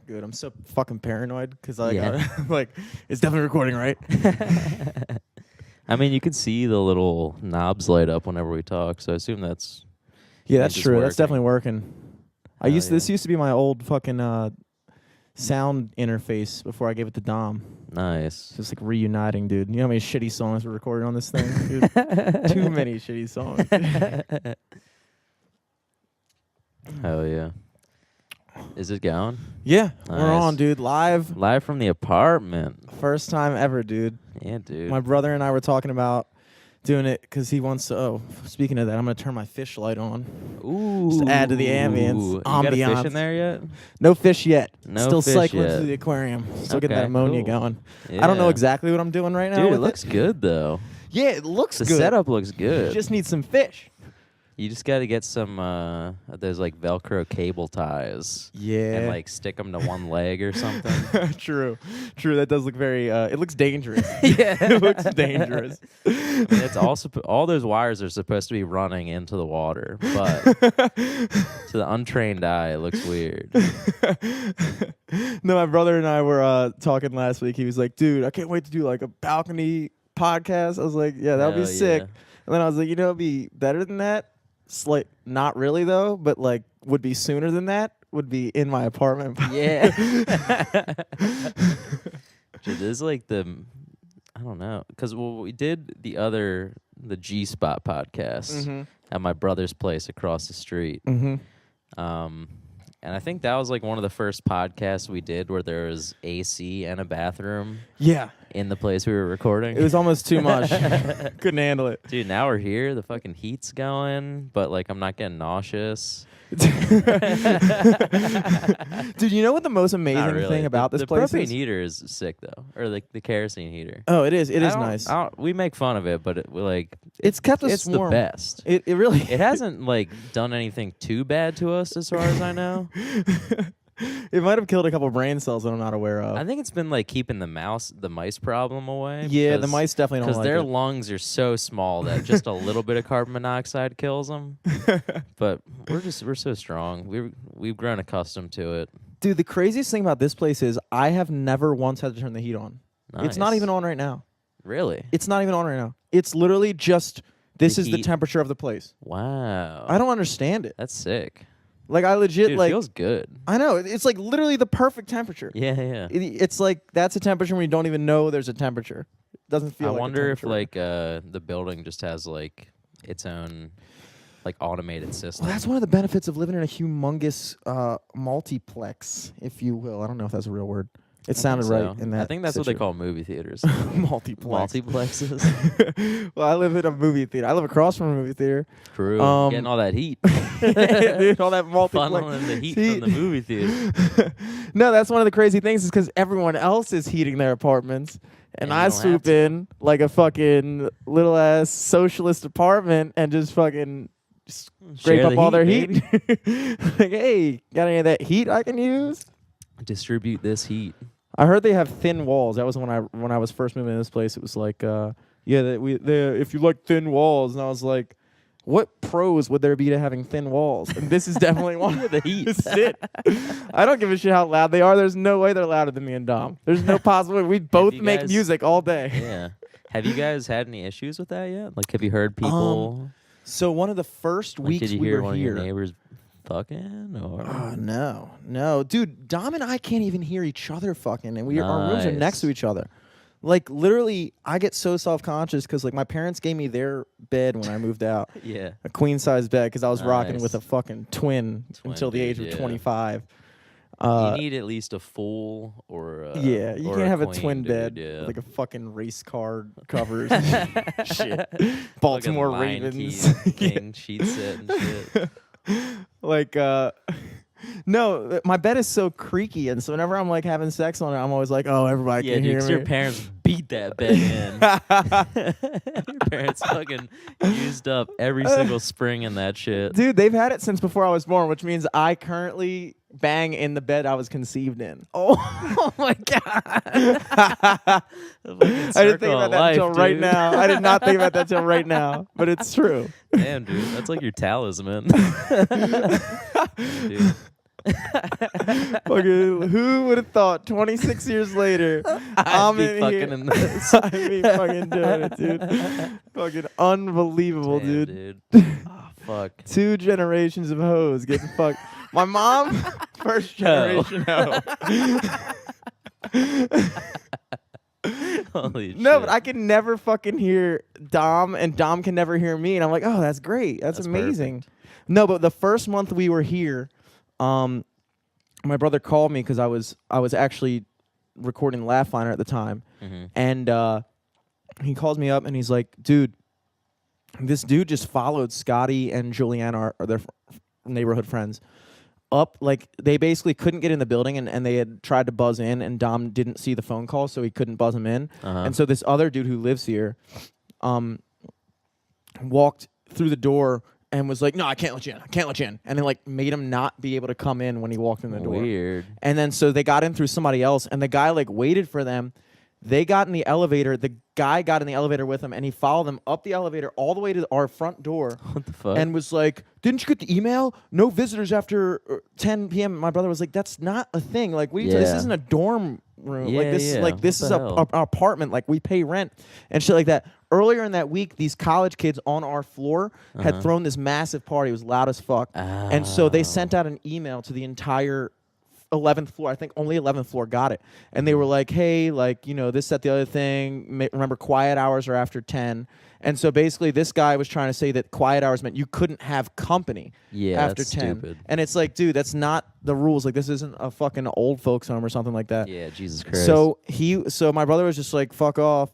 Good. I'm so fucking paranoid because Yeah. I'm like, it's definitely recording, right? I mean, you can see the little knobs light up whenever we talk, so I assume that's Yeah, that's it's true. That's working. definitely working. This used to be my old fucking sound interface before I gave it to Dom. Nice. Just like reuniting, dude. You know how many shitty songs we're recording on this thing? Dude? Too many shitty songs. Hell yeah. Is it going? Yeah, Nice. we're on, dude. Live. Live from the apartment. First time ever, dude. Yeah, dude. My brother and I were talking about doing it because he wants to. Oh, speaking of that, I'm going to turn my fish light on. Ooh. Just add to the ambience. You got a fish Ambiance. in there yet? No fish yet. No Still fish cycling yet. through the aquarium. Still getting Okay, that ammonia cool. going. Yeah. I don't know exactly what I'm doing right now. Dude, it with looks good, though. Yeah, it looks The good. setup looks good. You just need some fish. You just got to get some, those, like, Velcro cable ties. Yeah. And, like, stick them to one leg or something. True. That does look very, it looks dangerous. Yeah. It looks dangerous. I mean, it's also all those wires are supposed to be running into the water, but to the untrained eye, it looks weird. No, my brother and I were talking last week. He was like, dude, I can't wait to do like a balcony podcast. I was like, yeah, that would be Hell sick. yeah. And then I was like, you know, it'd be better than that. Not really though, but like would be sooner than that. Would be in my apartment. Yeah. Dude, this is like I don't know, because we did the G Spot podcast at my brother's place across the street. Mm-hmm. And I think that was like one of the first podcasts we did where there was AC and a bathroom Yeah. in the place we were recording. It was almost too much. Couldn't handle it. Dude, now we're here. The fucking heat's going, but like I'm not getting nauseous. Dude, you know what the most Not amazing really. thing about this the place propane is? heater is sick though, or like the kerosene heater. Oh, it is. It I is don't- nice. we make fun of it, but It's kept us it's warm. the best. It really. It hasn't like done anything too bad to us as far as I know. It might have killed a couple brain cells that I'm not aware of. I think it's been like keeping the mice problem away. Yeah, the mice definitely don't because like their it. lungs are so small that just a little bit of carbon monoxide kills them. But we're so strong. We've grown accustomed to it. Dude, the craziest thing about this place is I have never once had to turn the heat on. It's not Nice. even on right now. Really? It's not even on right now. It's literally just this The is the heat? temperature of the place. Wow. I don't understand it. That's sick. Like I legit Dude, it like feels good. I know it's like literally the perfect temperature. Yeah, yeah. It's like that's a temperature when you don't even know there's a temperature. It doesn't feel. I like a wonder if temperature. like the building just has like its own like automated system. Well, that's one of the benefits of living in a humongous multiplex, if you will. I don't know if that's a real word. It sounded right in that. I think that's what they situ- call movie theaters. multiplex. Multiplexes. Well, I live in a movie theater. I live across from a movie theater. True. Getting all that heat. Dude, all that multiplex. Funneling the heat from the movie theater. No, that's one of the crazy things is because everyone else is heating their apartments. And And you I don't swoop have to. in like a fucking little ass socialist apartment and just fucking scrape Share up the all their heat, heat. Like, hey, got any of that heat I can use? Distribute this heat. I heard they have thin walls. That was when I was first moving to this place. It was like, if you like thin walls, and I was like, what pros would there be to having thin walls? And this is definitely one of The heat. This is it. I don't give a shit how loud they are. There's no way they're louder than me and Dom. There's no possible way. We both you make guys- music all day. Yeah. Have you guys had any issues with that yet? Like, have you heard people? So one of the first Like, weeks did you we hear were one here. of your neighbors fucking? Or No, dude. Dom and I can't even hear each other fucking, and our rooms are next Nice. to each other. Like literally, I get so self-conscious because like my parents gave me their bed when I moved out, yeah. a queen size bed, because I was rocking Nice. with a fucking twin until the age dude, of yeah. 25. You need at least a full or a, Yeah, you or can't have a queen, twin dude, bed yeah. with like a fucking race car covers. Shit, Baltimore Fucking Lion Ravens. King sheet set and shit. Like no, my bed is so creaky, and so whenever I'm like having sex on it, I'm always like, oh, everybody Yeah, can dude, hear 'cause me. your parents beat that bed in. Your parents fucking used up every single spring in that shit. Dude, they've had it since before I was born, which means I currently bang in the bed I was conceived in. Oh my god! I didn't think about that until right now. I did not think about that until right now, but it's true. Damn, dude, that's like your talisman. Dude. Fucking, who would have thought 26 years later I'm be in fucking here. in this. I'd be fucking doing it, dude. Fucking unbelievable, Damn, dude. Oh, fuck. 2 generations of hoes getting fucked. My mom, first generation hoe. Holy shit. No, but I can never fucking hear Dom, and Dom can never hear me. And I'm like, oh, that's great. That's amazing. Perfect. No, but the first month we were here, my brother called me because I was actually recording Laugh Liner at the time. Mm-hmm. And he calls me up and he's like, dude, this dude just followed Scotty and Julianne, our their neighborhood friends, up. Like, they basically couldn't get in the building, and they had tried to buzz in, and Dom didn't see the phone call, so he couldn't buzz him in. And so this other dude who lives here walked through the door and was like, no, I can't let you in. I can't let you in. And they like made him not be able to come in when he walked in the door. Weird. And then so they got in through somebody else, and the guy like waited for them. They got in the elevator. The guy got in the elevator with him, and he followed them up the elevator all the way to our front door. What the fuck? And was like, didn't you get the email? No visitors after 10 p.m. My brother was like, that's not a thing. Like, what are you this isn't a dorm room. Yeah, like, this yeah. like this What is the a hell? apartment. Like, we pay rent and shit like that. Earlier in that week, these college kids on our floor had thrown this massive party. It was loud as fuck. And so they sent out an email to the entire 11th floor. I think only 11th floor got it. And they were like, hey, like, you know, this, that, the other thing. Remember, quiet hours are after 10. And so basically this guy was trying to say that quiet hours meant you couldn't have company after that's 10. stupid. And it's like, dude, that's not the rules. Like, this isn't a fucking old folks home or something like that. Yeah, Jesus Christ. So my brother was just like, fuck off.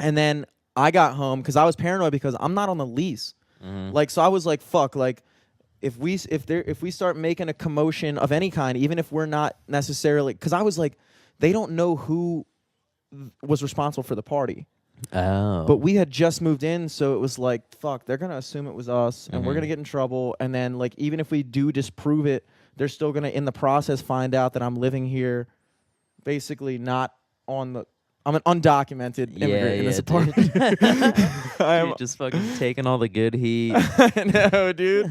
And then I got home because I was paranoid because I'm not on the lease. Like, so I was like, fuck, like, if we start making a commotion of any kind, even if we're not necessarily, because I was like, they don't know who was responsible for the party. Oh. But we had just moved in, so it was like, fuck, they're gonna assume it was us, and we're gonna get in trouble. And then, like, even if we do disprove it, they're still gonna, in the process, find out that I'm living here, basically not on the. I'm an undocumented immigrant in this apartment. You're just fucking taking all the good heat. I know, dude.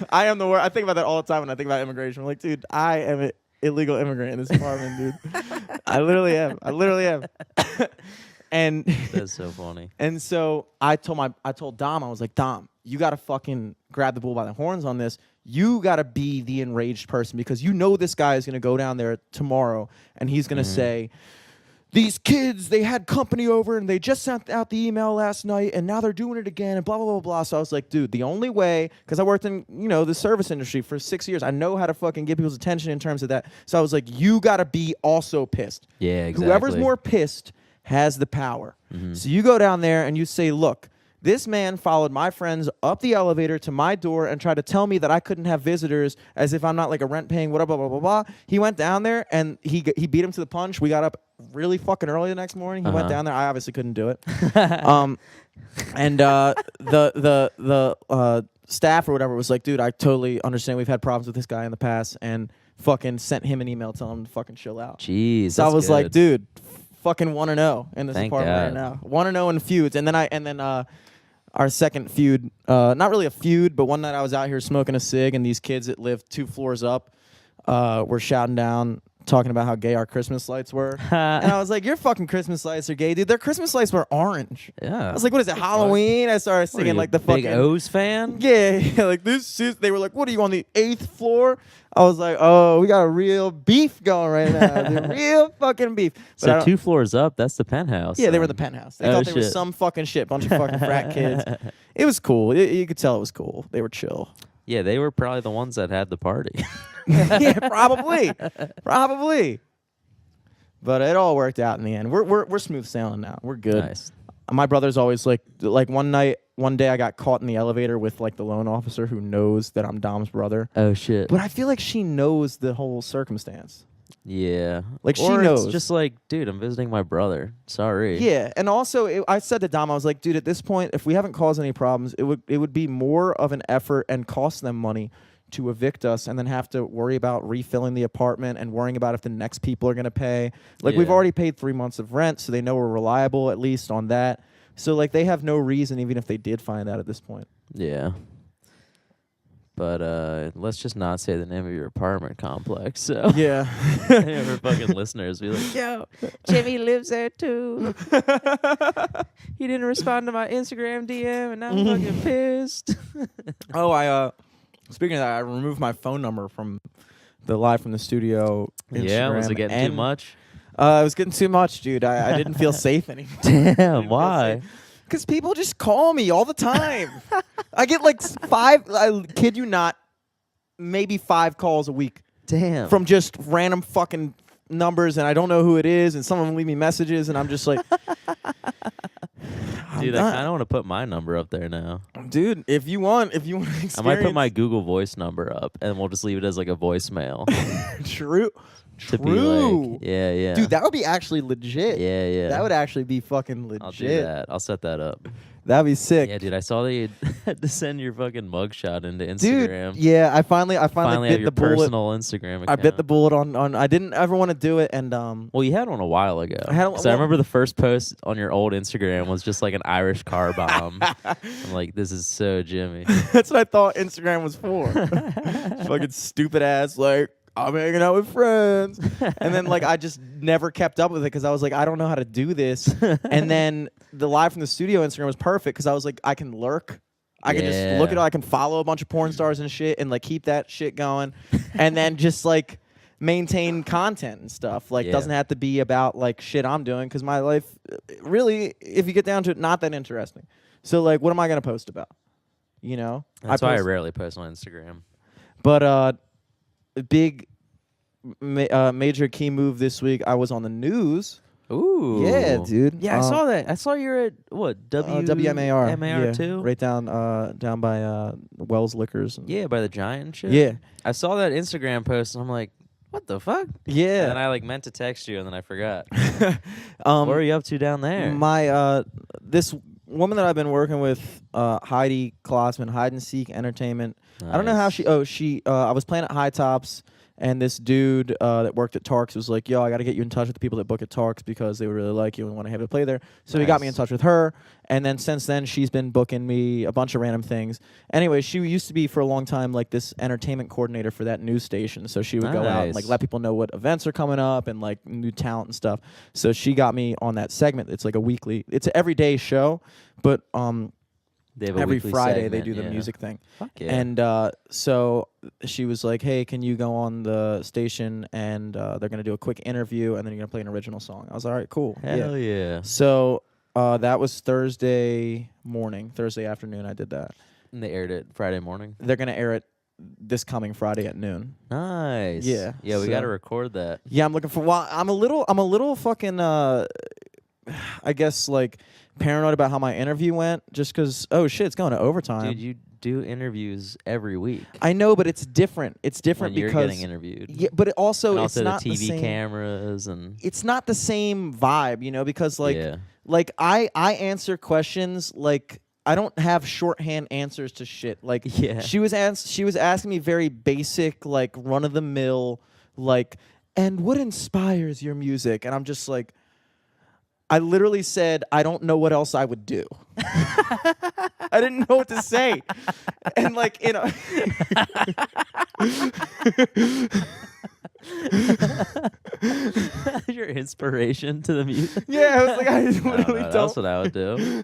I am the worst. I think about that all the time when I think about immigration. I'm like, dude, I am an illegal immigrant in this apartment, dude. I literally am. And That's so funny. And so I told Dom, I was like, Dom, you gotta fucking grab the bull by the horns on this. You gotta be the enraged person, because you know this guy is gonna go down there tomorrow and he's gonna say, these kids, they had company over and they just sent out the email last night and now they're doing it again and blah, blah, blah, blah. So I was like, dude, the only way, because I worked in, you know, the service industry for 6 years. I know how to fucking get people's attention in terms of that. So I was like, you got to be also pissed. Yeah, exactly. Whoever's more pissed has the power. So you go down there and you say, look, this man followed my friends up the elevator to my door and tried to tell me that I couldn't have visitors as if I'm not like a rent paying, whatever, blah, blah, blah, blah. He went down there and he beat him to the punch. We got up really fucking early the next morning. He went down there. I obviously couldn't do it. And the staff or whatever was like, dude, I totally understand. We've had problems with this guy in the past, and fucking sent him an email telling him to fucking chill out. Jeez. So I was like, good. dude, fucking 1-0 in this Thank apartment God. right now. 1-0 in feuds. And then our second feud, not really a feud, but one night I was out here smoking a cig, and these kids that lived 2 floors up were shouting down, talking about how gay our Christmas lights were. And I was like, your fucking Christmas lights are gay, dude. Their Christmas lights were orange. Yeah. I was like, what is it, Halloween? I started What are singing you, like the big fucking O's fan? Yeah, like this is, they were like, what are you on the 8th floor? I was like, oh, we got a real beef going right now. Dude. Real fucking beef. But So 2 floors up, that's the penthouse. yeah, they were in then. the penthouse. They Oh, thought they were shit. some fucking shit, bunch of fucking frat kids. It was cool. You could tell it was cool. They were chill. Yeah, they were probably the ones that had the party. Yeah, probably. But it all worked out in the end. We're smooth sailing now. We're good. Nice. My brother's always like one day I got caught in the elevator with like the loan officer who knows that I'm Dom's brother. Oh, shit. But I feel like she knows the whole circumstance. Yeah. Like, she Or knows. It's just like, dude, I'm visiting my brother. Sorry. Yeah, and also I said to Dom, I was like, dude, at this point, if we haven't caused any problems, it would be more of an effort and cost them money to evict us and then have to worry about refilling the apartment and worrying about if the next people are going to pay. Like, we've Yeah. already paid 3 months of rent, so they know we're reliable, at least on that. So, like, they have no reason, even if they did find out at this point. Yeah. But let's just not say the name of your apartment complex. So Yeah. any of our fucking listeners be like, yo, Jimmy lives there too. He didn't respond to my Instagram DM, and now I'm fucking pissed. Oh, I speaking of that, I removed my phone number from the live from the studio Instagram. Yeah, was it getting too much? It was getting too much, dude. I didn't feel safe anymore. Damn, why? Because people just call me all the time. I get like 5, I kid you not, maybe 5 calls a week. Damn. From just random fucking numbers, and I don't know who it is, and some of them leave me messages, and I'm just like... Dude, I kind of want to put my number up there now. Dude, if you want to experience... I might put my Google Voice number up, and we'll just leave it as like a voicemail. True. To be like, yeah. Dude, that would be actually legit. Yeah. That would actually be fucking legit. I'll do that. I'll set that up. That'd be sick. Yeah, dude, I saw that you had to send your fucking mugshot into Instagram. Dude, yeah, I finally Finally bit have your the bullet. personal Instagram account. I bit the bullet on I didn't ever want to do it, and Well, you had one a while ago. I remember the first post on your old Instagram was just like an Irish car bomb. I'm like, this is so Jimmy. That's what I thought Instagram was for. Fucking stupid ass, like, I'm hanging out with friends. And then, like, I just never kept up with it because I was like, I don't know how to do this. And then the live from the studio Instagram was perfect because I was like, I can lurk. I can just look at it. I can follow a bunch of porn stars and shit and, like, keep that shit going. And then just, like, maintain content and stuff. Like, doesn't have to be about, like, shit I'm doing because my life, really, if you get down to it, not that interesting. So, like, what am I going to post about? You know? That's why I rarely post on Instagram. But, big major key move this week. I was on the news. Ooh. Yeah, dude. Yeah, I saw that. I saw you're at what? WMAR. MAR too? Right down by Wells Liquors. Yeah, by the Giant shit. Yeah. I saw that Instagram post and I'm like, what the fuck? Yeah. And then I like meant to text you and then I forgot. What are you up to down there? My this woman that I've been working with, Heidi Klossman, Hide and Seek Entertainment. Nice. I don't know how she I was playing at High Tops, and this dude that worked at Tarks was like, yo, I got to get you in touch with the people that book at Tarks because they would really like you and want to have you play there. So he got me in touch with her, and then since then she's been booking me a bunch of random things. Anyway, she used to be for a long time like this entertainment coordinator for that news station. So she would go out and like let people know what events are coming up and like new talent and stuff. So she got me on that segment. It's like it's an everyday show, but every Friday segment, they do the music thing. Fuck yeah. And so she was like, hey, can you go on the station and they're going to do a quick interview and then you're going to play an original song. I was like, all right, cool. Hell yeah. So that was Thursday afternoon I did that. And they aired it Friday morning? They're going to air it this coming Friday at noon. Nice. Yeah. Yeah, we got to record that. Yeah, I'm looking for, I'm a little fucking, I guess, like, paranoid about how my interview went just because, oh shit, it's going to overtime. Dude, you do interviews every week. I know, but it's different. It's different when because you're getting interviewed. Yeah, but it's also not the TV the same, cameras and it's not the same vibe, you know, because like I answer questions like I don't have shorthand answers to shit. Like she was asking me very basic, like run of the mill, like, and what inspires your music? And I'm just like, I literally said, I don't know what else I would do. I didn't know what to say. And like, you know. Your inspiration to the music. Yeah, I was like, I literally don't. That's what I would do.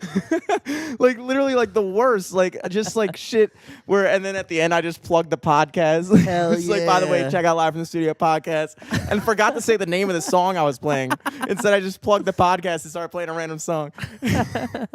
Like literally, like the worst, like just like shit. And then at the end, I just plugged the podcast. Hell it's like, by the way, check out Live from the Studio podcast, and forgot to say the name of the song I was playing. Instead, I just plugged the podcast and started playing a random song. But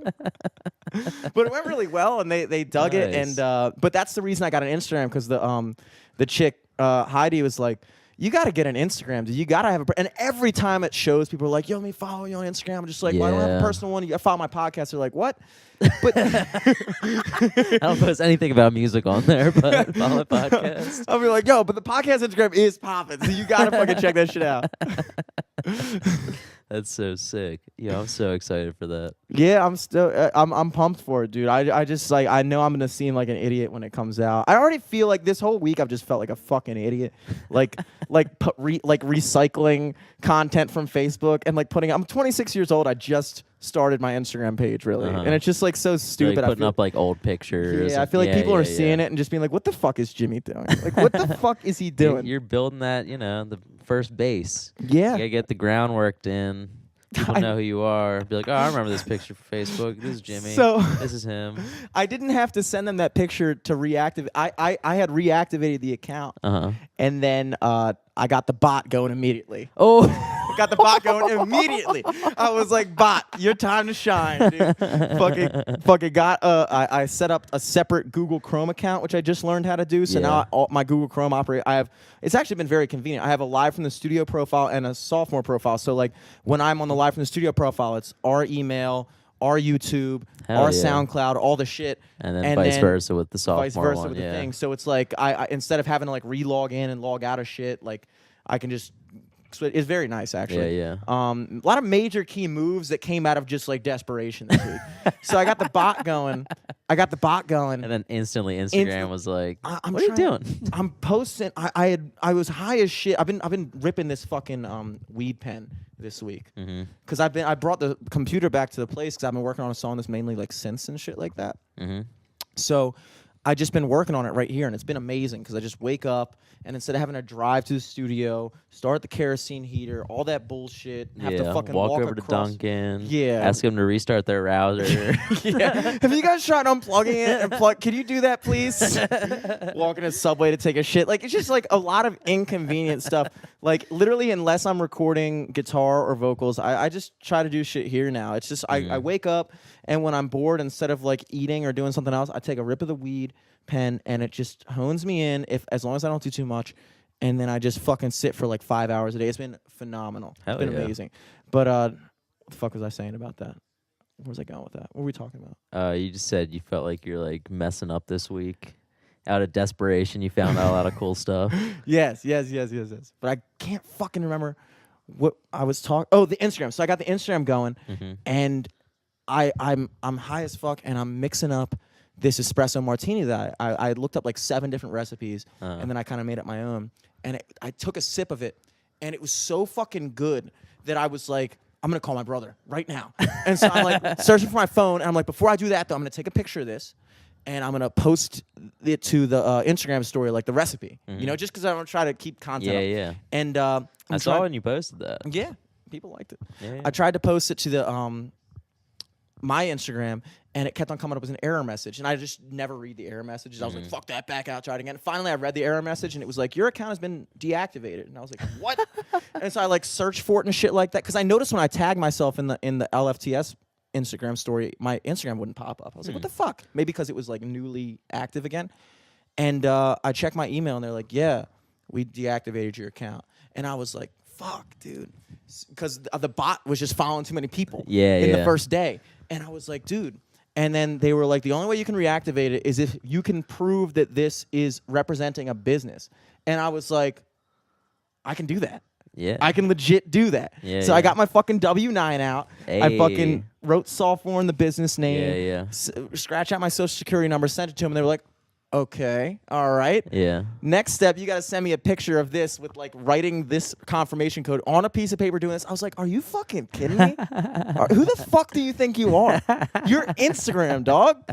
it went really well, and they dug it. And but that's the reason I got an Instagram because the chick Heidi was like, you got to get an Instagram. Dude. You got to have and every time it shows, people are like, yo, let me follow you on Instagram. I'm just like, well, I don't have a personal one. You follow my podcast. They're like, what? But I don't post anything about music on there, but follow my podcast. I'll be like, yo, but the podcast Instagram is popping, so you got to fucking check that shit out. That's so sick. Yeah, I'm so excited for that. Yeah, I'm pumped for it, dude. I just like I know I'm gonna seem like an idiot when it comes out. I already feel like this whole week I've just felt like a fucking idiot, like recycling content from Facebook and like I'm 26 years old. I just started my Instagram page, really. Uh-huh. And it's just like so stupid. Like putting I feel, up like old pictures. yeah, I feel like people are seeing it and just being like, what the fuck is Jimmy doing? Like, what the fuck is he doing? You're building that, the first base. Yeah. You gotta get the groundwork in. People know who you are. Be like, oh, I remember this picture from Facebook. This is Jimmy. So this is him. I didn't have to send them that picture to reactivate. I had reactivated the account. Uh-huh. And then I got the bot going immediately. Oh. Got the bot going immediately. I was like, bot, your time to shine, dude. fucking got. I set up a separate Google Chrome account, which I just learned how to do. So now my Google Chrome operator, it's actually been very convenient. I have a live from the studio profile and a sophomore profile. So like when I'm on the live from the studio profile, it's our email, our YouTube, our SoundCloud, all the shit. And then vice versa with the sophomore vice versa one, with the thing. So it's like I instead of having to like re-log in and log out of shit, like I can just. So it's very nice, actually. Yeah. A lot of major key moves that came out of just like desperation this week. So I got the bot going. And then instantly Instagram was like, "What are you doing?" I'm posting. I was high as shit. I've been ripping this fucking weed pen this week because I brought the computer back to the place because I've been working on a song that's mainly like synths and shit like that. So I just been working on it right here, and it's been amazing because I just wake up and instead of having to drive to the studio, start the kerosene heater, all that bullshit, have to fucking walk over across. to Dunkin'. Yeah. Ask them to restart their router. Yeah. Have you guys tried unplugging it and plug? Can you do that, please? Walking to Subway to take a shit. Like, it's just like a lot of inconvenient stuff. Like, literally, unless I'm recording guitar or vocals, I just try to do shit here now. It's just, I wake up, and when I'm bored, instead of like eating or doing something else, I take a rip of the weed pen, and it just hones me in, as long as I don't do too much. And then I just fucking sit for like 5 hours a day. It's been phenomenal. It's been amazing. But what the fuck was I saying about that? Where was I going with that? What were we talking about? You just said you felt like you're like messing up this week. Out of desperation, you found out a lot of cool stuff. Yes. But I can't fucking remember what I was talking. Oh, the Instagram. So I got the Instagram going, and I'm high as fuck, and I'm mixing up this espresso martini that I looked up like 7 different recipes, and then I kind of made up my own. And I took a sip of it, and it was so fucking good that I was like, I'm going to call my brother right now. And so I'm like searching for my phone, and I'm like, before I do that, though, I'm going to take a picture of this, and I'm going to post it to the Instagram story, like the recipe, just because I want to try to keep content up. Yeah. And I saw when you posted that. Yeah, people liked it. Yeah. I tried to post it to the my Instagram, and it kept on coming up as an error message, and I just never read the error messages. I was like, fuck that, back out, try it again. And finally, I read the error message, and it was like, your account has been deactivated. And I was like, what? And so I like searched for it and shit like that, because I noticed when I tagged myself in the LFTS Instagram story, my Instagram wouldn't pop up. I was like, what the fuck? Maybe because it was like newly active again. And I checked my email, and they're like, yeah, we deactivated your account. And I was like, fuck, dude. Because the bot was just following too many people in the first day. And I was like, dude. And then they were like, the only way you can reactivate it is if you can prove that this is representing a business. And I was like, I can do that. Yeah. I can legit do that. Yeah, so I got my fucking W-9 out. Hey. I fucking wrote sophomore in the business name. Yeah. Scratch out my social security number, sent it to them. And they were like, okay, all right. Yeah. Next step, you got to send me a picture of this with like writing this confirmation code on a piece of paper doing this. I was like, are you fucking kidding me? Who the fuck do you think you are? You're Instagram, dog.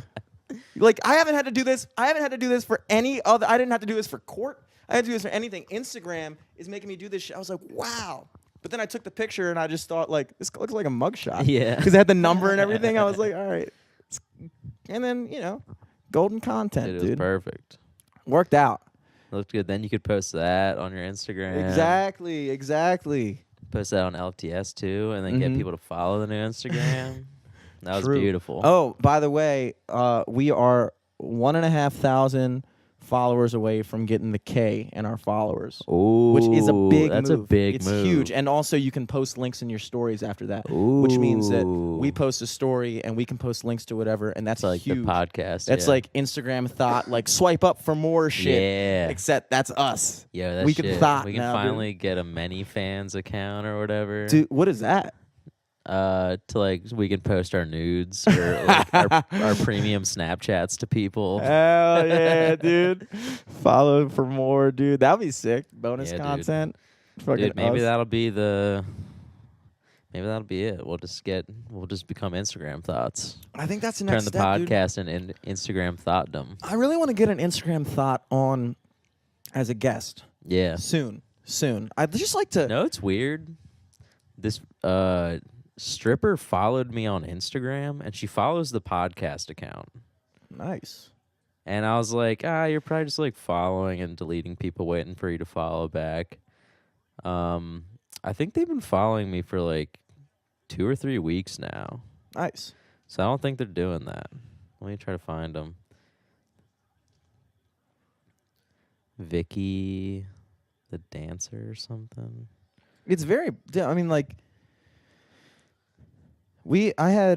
Like, I haven't had to do this. I haven't had to do this for any other. I didn't have to do this for court. I had to do this for anything. Instagram is making me do this shit. I was like, wow. But then I took the picture and I just thought, like, this looks like a mugshot. Yeah. Because it had the number and everything. I was like, all right. And then, golden content, It was dude. perfect. Worked out. Looked good. Then you could post that on your Instagram. Exactly. Post that on LTS too, and then get people to follow the new Instagram. That was True. beautiful. Oh, by the way, we are 1,500 followers away from getting the K in our followers. Ooh, which is a big that's move. a big it's move. It's huge. And also you can post links in your stories after that, Ooh. which means that we post a story and we can post links to whatever, and that's like huge. the podcast. That's like Instagram thought, like swipe up for more shit. Yeah. Except that's us. Yeah, that's we shit. can thought We can now, finally get a many fans account or whatever. Dude, what is that? To like we can post our nudes or like our premium Snapchats to people. Hell yeah, dude. Follow for more, dude. That'd be sick. Bonus Yeah, content. Fucking Dude, maybe us. that'll be the Maybe that'll be it. We'll just become Instagram thoughts. I think that's the Turn next the step, dude. podcast into Instagram thoughtdom. I really want to get an Instagram thought on as a guest. Yeah. Soon. I'd just like to. No, it's weird. This stripper followed me on Instagram, and she follows the podcast account. Nice. And I was like, you're probably just like following and deleting people waiting for you to follow back. I think they've been following me for like 2 or 3 weeks now. Nice. So I don't think they're doing that. Let me try to find them. Vicky, the dancer or something. It's very. I mean, like. There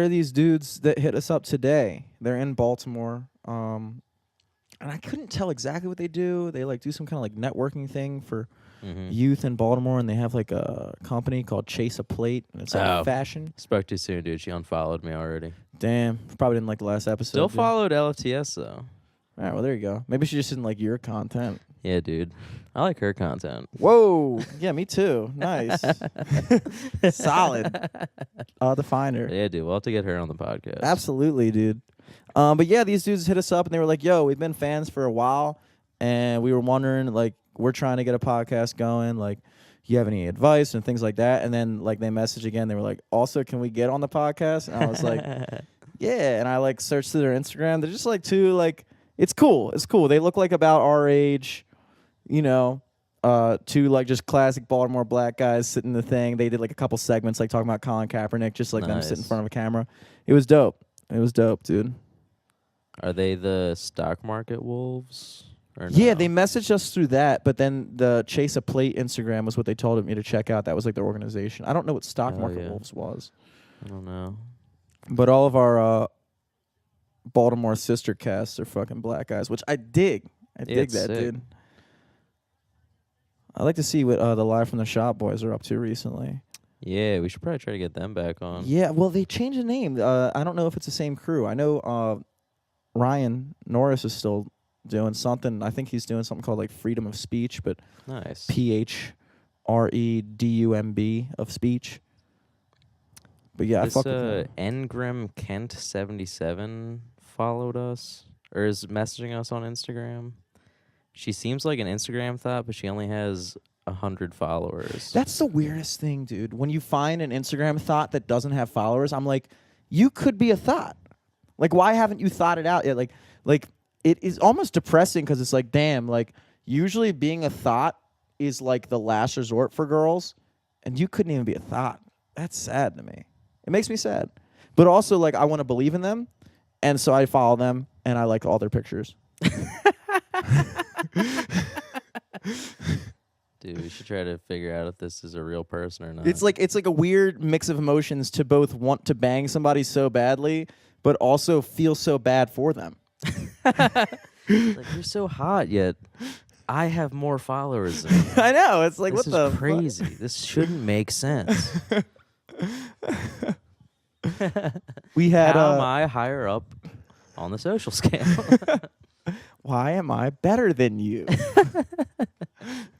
are these dudes that hit us up today. They're in Baltimore. And I couldn't tell exactly what they do. They like do some kind of like networking thing for youth in Baltimore, and they have like a company called Chase a Plate, and it's like fashion. Spoke too soon, dude. She unfollowed me already. Damn. Probably didn't like the last episode. Still followed LFTS though. All right, well, there you go. Maybe she just didn't like your content. Yeah, dude. I like her content. Whoa. Yeah, me too. Nice. Solid. Define her. Yeah, dude. We'll have to get her on the podcast. Absolutely, dude. But yeah, these dudes hit us up, and they were like, yo, we've been fans for a while, and we were wondering, like, we're trying to get a podcast going. Like, you have any advice and things like that? And then, like, they messaged again. They were like, also, can we get on the podcast? And I was like, yeah. And I, like, searched through their Instagram. They're just, like, two, like, it's cool. It's cool. They look like about our age, you know, two, like, just classic Baltimore black guys sitting in the thing. They did, like, a couple segments, like, talking about Colin Kaepernick, just, like, them sitting in front of a camera. It was dope. It was dope, dude. Are they the stock market wolves? Or Yeah, no? they messaged us through that, but then the Chase a Plate Instagram was what they told me to check out. That was, like, their organization. I don't know what Stock Market Wolves was. I don't know. But all of our Baltimore sister casts are fucking black guys, which I dig. I dig that, sick. dude. I like to see what the Live from the Shop boys are up to recently. Yeah, we should probably try to get them back on. Yeah, well, they changed the name. I don't know if it's the same crew. I know Ryan Norris is still doing something. I think he's doing something called like Freedom of Speech, but Nice. PHREDUMB of speech. But yeah, This I fuck with him. Engrim Kent 77 followed us or is messaging us on Instagram. She seems like an Instagram thought, but she only has 100 followers. That's the weirdest thing, dude. When you find an Instagram thought that doesn't have followers, I'm like, you could be a thought. Like, why haven't you thought it out yet? Like it is almost depressing because it's like, damn, like usually being a thought is like the last resort for girls, and you couldn't even be a thought. That's sad to me. It makes me sad. But also, like, I want to believe in them, and so I follow them, and I like all their pictures. Dude, we should try to figure out if this is a real person or not. It's like a weird mix of emotions to both want to bang somebody so badly, but also feel so bad for them. like, you're so hot, yet I have more followers than you. I know. It's like, This what the is crazy. This shouldn't make sense. We had How am I higher up on the social scale? why am I better than you?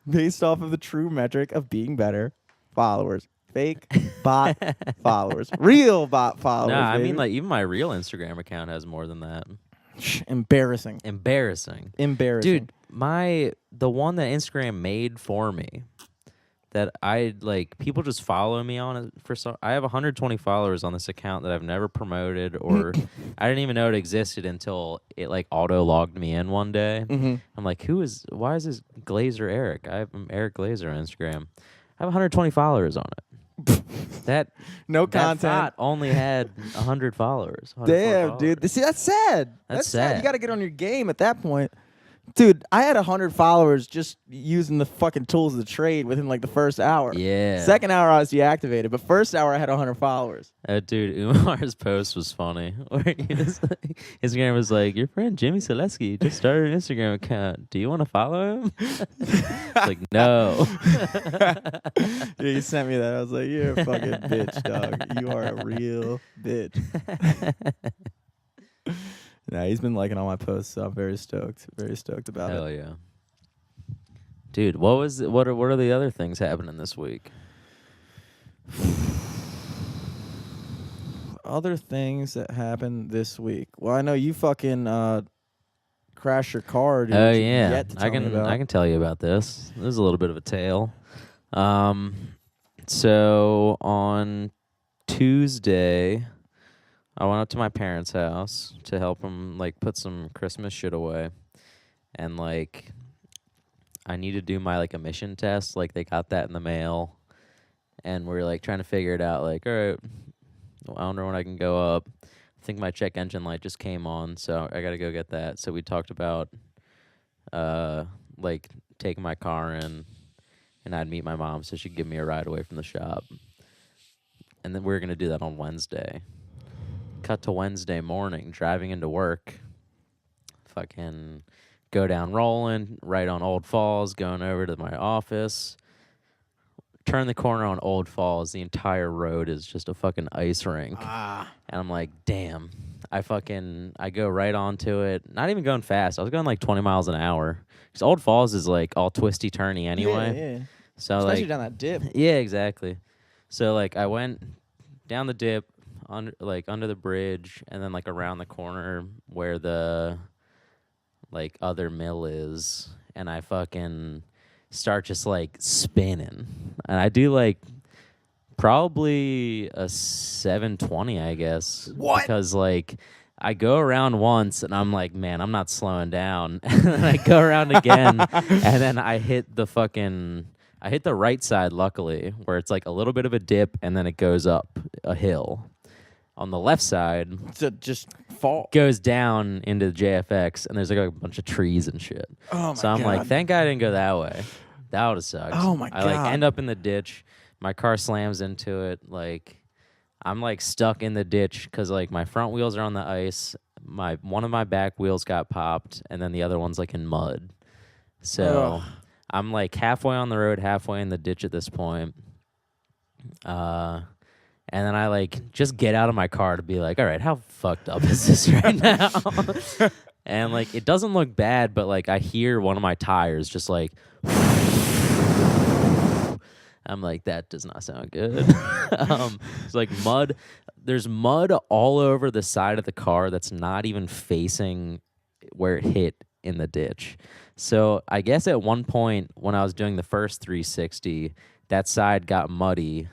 Based off of the true metric of being better, followers. Fake bot followers. Real bot followers. No, I baby. mean, like, even my real Instagram account has more than that. Embarrassing. Embarrassing. Embarrassing. Dude, the one that Instagram made for me that I like, people just follow me on it for some. I have 120 followers on this account that I've never promoted, or I didn't even know it existed until it like auto logged me in one day. Mm-hmm. I'm like, why is this Glazer Eric? I'm Eric Glazer on Instagram. I have 120 followers on it. That content. thought only had 100 followers. 104 Damn, followers. dude. See, that's sad. That's sad. You got to get on your game at that point. Dude, I had 100 followers just using the fucking tools of the trade within like the first hour. Yeah. Second hour, I was deactivated, but first hour, I had 100 followers. Dude, Umar's post was funny. Where he was like, Instagram was like, your friend Jimmy Selesky just started an Instagram account. Do you want to follow him? It's like, no. Yeah, you sent me that. I was like, you're a fucking bitch, dog. You are a real bitch. Nah, he's been liking all my posts, so I'm very stoked. Very stoked about Hell it. yeah. Dude, what are the other things happening this week? Other things that happened this week. Well, I know you fucking crashed your car, dude. Oh which you've yeah, yet to tell me about. I can tell you about this. This is a little bit of a tale. So on Tuesday, I went up to my parents' house to help them like put some Christmas shit away, and like I need to do my like emission test. Like they got that in the mail, and we're like trying to figure it out. Like, all right, I wonder when I can go up. I think my check engine light just came on, so I got to go get that. So we talked about like taking my car in, and I'd meet my mom so she'd give me a ride away from the shop. And then we were going to do that on Wednesday. Cut to Wednesday morning, driving into work. Fucking go down rolling, right on Old Falls, going over to my office. Turn the corner on Old Falls, the entire road is just a fucking ice rink. And I'm like, damn. I go right onto it. Not even going fast. I was going like 20 miles an hour. Because Old Falls is like all twisty turny anyway. Yeah. So Especially like down that dip. yeah, exactly. So like I went down the dip under the bridge and then like around the corner where the like other mill is, and I fucking start just like spinning. And I do like probably a 720, I guess. What? Because like I go around once and I'm like, man, I'm not slowing down. And then I go around again and then I hit the right side, luckily, where it's like a little bit of a dip and then it goes up a hill. On the left side, To just fall. goes down into the JFX, and there's like a bunch of trees and shit. Oh my So I'm like, thank God I didn't go that way. That would have sucked. Oh my I like God. end up in the ditch. My car slams into it. Like I'm like stuck in the ditch because like my front wheels are on the ice. One of my back wheels got popped, and then the other one's like in mud. So I'm like halfway on the road, halfway in the ditch at this point. And then I like just get out of my car to be like, all right, how fucked up is this right now? And like it doesn't look bad, but like I hear one of my tires just like I'm like, that does not sound good. It's like mud. There's mud all over the side of the car that's not even facing where it hit in the ditch. So I guess at one point when I was doing the first 360, that side got muddy.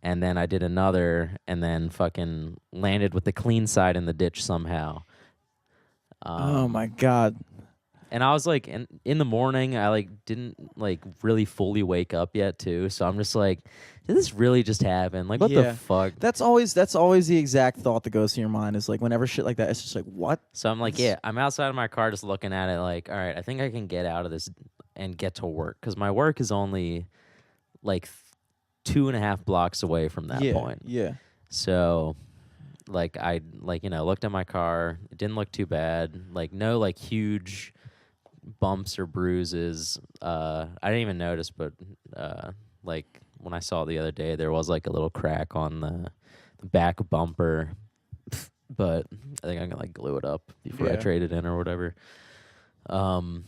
And then I did another and then fucking landed with the clean side in the ditch somehow. Oh my God. And I was like, in the morning, I like didn't like really fully wake up yet too. So I'm just like, did this really just happen? Like, what the fuck? That's always the exact thought that goes through your mind is like whenever shit like that, it's just like, what? So I'm like, yeah, I'm outside of my car just looking at it like, all right, I think I can get out of this and get to work. Because my work is only like 2.5 blocks away from that point. Yeah. So like I like, looked at my car. It didn't look too bad. Like no like huge bumps or bruises. I didn't even notice, but like when I saw it the other day, there was like a little crack on the back bumper. But I think I'm gonna like glue it up before I trade it in or whatever. But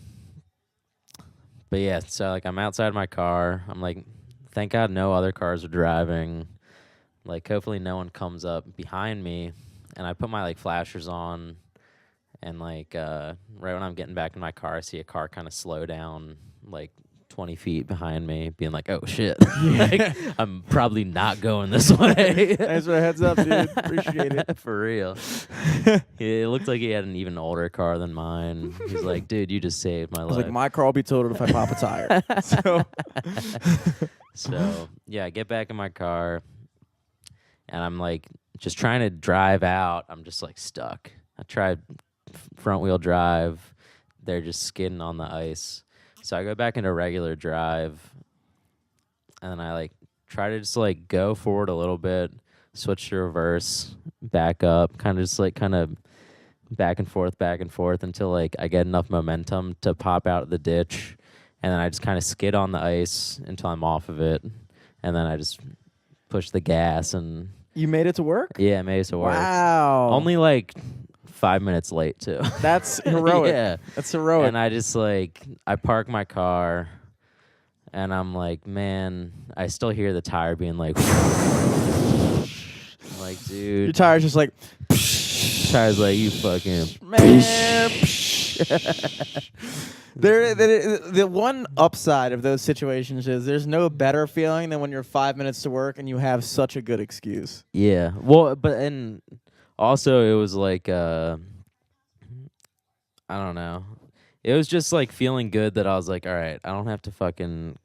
yeah, so like I'm outside my car. I'm like, thank God no other cars are driving. Like hopefully no one comes up behind me. And I put my like flashers on, and like right when I'm getting back in my car, I see a car kind of slow down like 20 feet behind me, being like, oh shit. Like, I'm probably not going this way. Thanks for the heads up, dude. Appreciate it. For real. It looked like he had an even older car than mine. He's like, dude, you just saved my I was life. like, my car will be totaled if I pop a tire. So yeah, I get back in my car, and I'm like just trying to drive out. I'm just like stuck. I tried front wheel drive. They're just skidding on the ice. So I go back into regular drive, and then I like try to just like go forward a little bit, switch to reverse, back up, kind of back and forth until like I get enough momentum to pop out of the ditch, and then I just kind of skid on the ice until I'm off of it, and then I just push the gas and You made it to work? yeah, it made it to work. Wow. Only like 5 minutes late too. That's heroic. Yeah. That's heroic. And I just like I park my car, and I'm like, man, I still hear the tire being like, I'm like, dude. Your tire's just like, Tire's like, you fucking man. The one upside of those situations is there's no better feeling than when you're 5 minutes to work and you have such a good excuse. Yeah. Well, but and also it was like I don't know. It was just like feeling good that I was like, all right, I don't have to fucking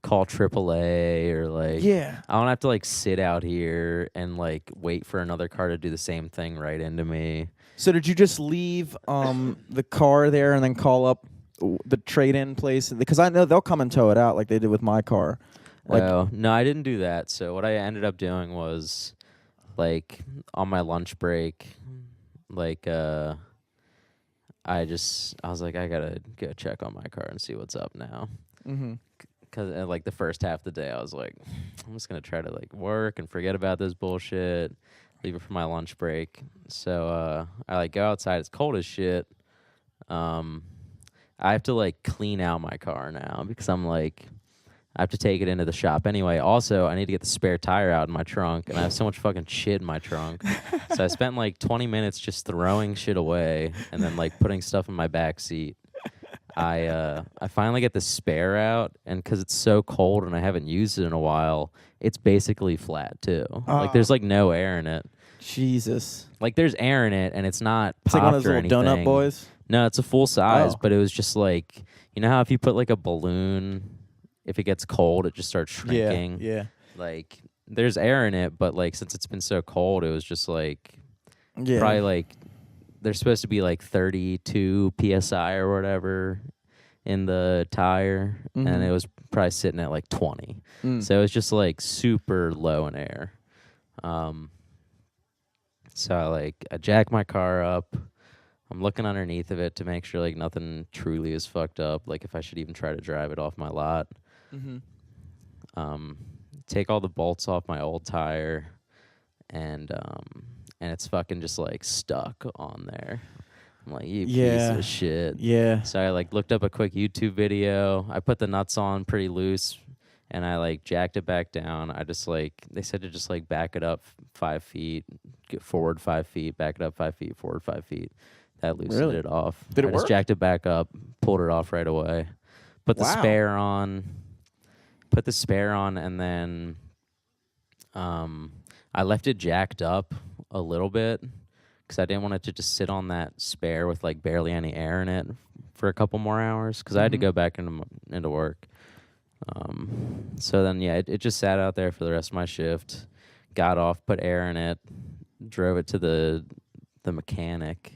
call AAA or like Yeah. I don't have to like sit out here and like wait for another car to do the same thing right into me. So did you just leave the car there and then call up the trade-in place? Because I know they'll come and tow it out like they did with my car. Like, Oh, no, I didn't do that. So what I ended up doing was like on my lunch break, like I was like, I gotta go check on my car and see what's up now. mm-hmm. Because like the first half of the day, I was like, I'm just gonna try to like work and forget about this bullshit, leave it for my lunch break. So I like go outside. It's cold as shit. I have to like clean out my car now because I'm like, I have to take it into the shop anyway. Also, I need to get the spare tire out in my trunk, and I have so much fucking shit in my trunk. So I spent like 20 minutes just throwing shit away and then like putting stuff in my back seat. I finally get the spare out, and because it's so cold and I haven't used it in a while, it's basically flat too. Like there's like no air in it. Jesus. Like there's air in it, and it's not It's like one of popped those or little anything. donut boys. No, it's a full size, Oh. but it was just like, you know how if you put like a balloon, if it gets cold, it just starts shrinking. Yeah. Like there's air in it, but like since it's been so cold, it was just like Yeah. probably like they're supposed to be like 32 psi or whatever in the tire, and it was probably sitting at like 20. So it's just like super low in air. So I jack my car up. I'm looking underneath of it to make sure like nothing truly is fucked up. Like if I should even try to drive it off my lot. Take all the bolts off my old tire, and it's fucking just like stuck on there. I'm like, you piece of shit. Yeah. So I like looked up a quick YouTube video. I put the nuts on pretty loose, and I like jacked it back down. I just like, they said to just like back it up 5 feet, get forward 5 feet, back it up 5 feet, forward 5 feet. That loosened it off. Did it I just work? jacked it back up, pulled it off right away. Put the spare on. And then I left it jacked up a little bit because I didn't want it to just sit on that spare with like barely any air in it for a couple more hours because I had to go back into work. So then, yeah, it just sat out there for the rest of my shift. Got off, put air in it, drove it to the mechanic.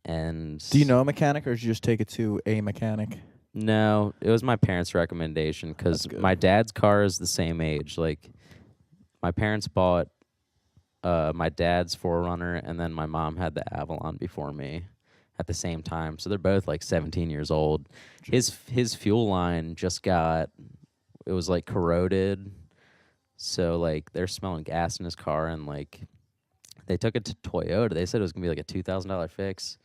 And Do you know a mechanic, or did you just take it to a mechanic? No, it was my parents' recommendation because my dad's car is the same age. Like, my parents bought my dad's 4Runner, and then my mom had the Avalon before me at the same time. So they're both like 17 years old. His fuel line just it was like corroded. So like they're smelling gas in his car, and like they took it to Toyota. They said it was gonna be like a $2,000 fix,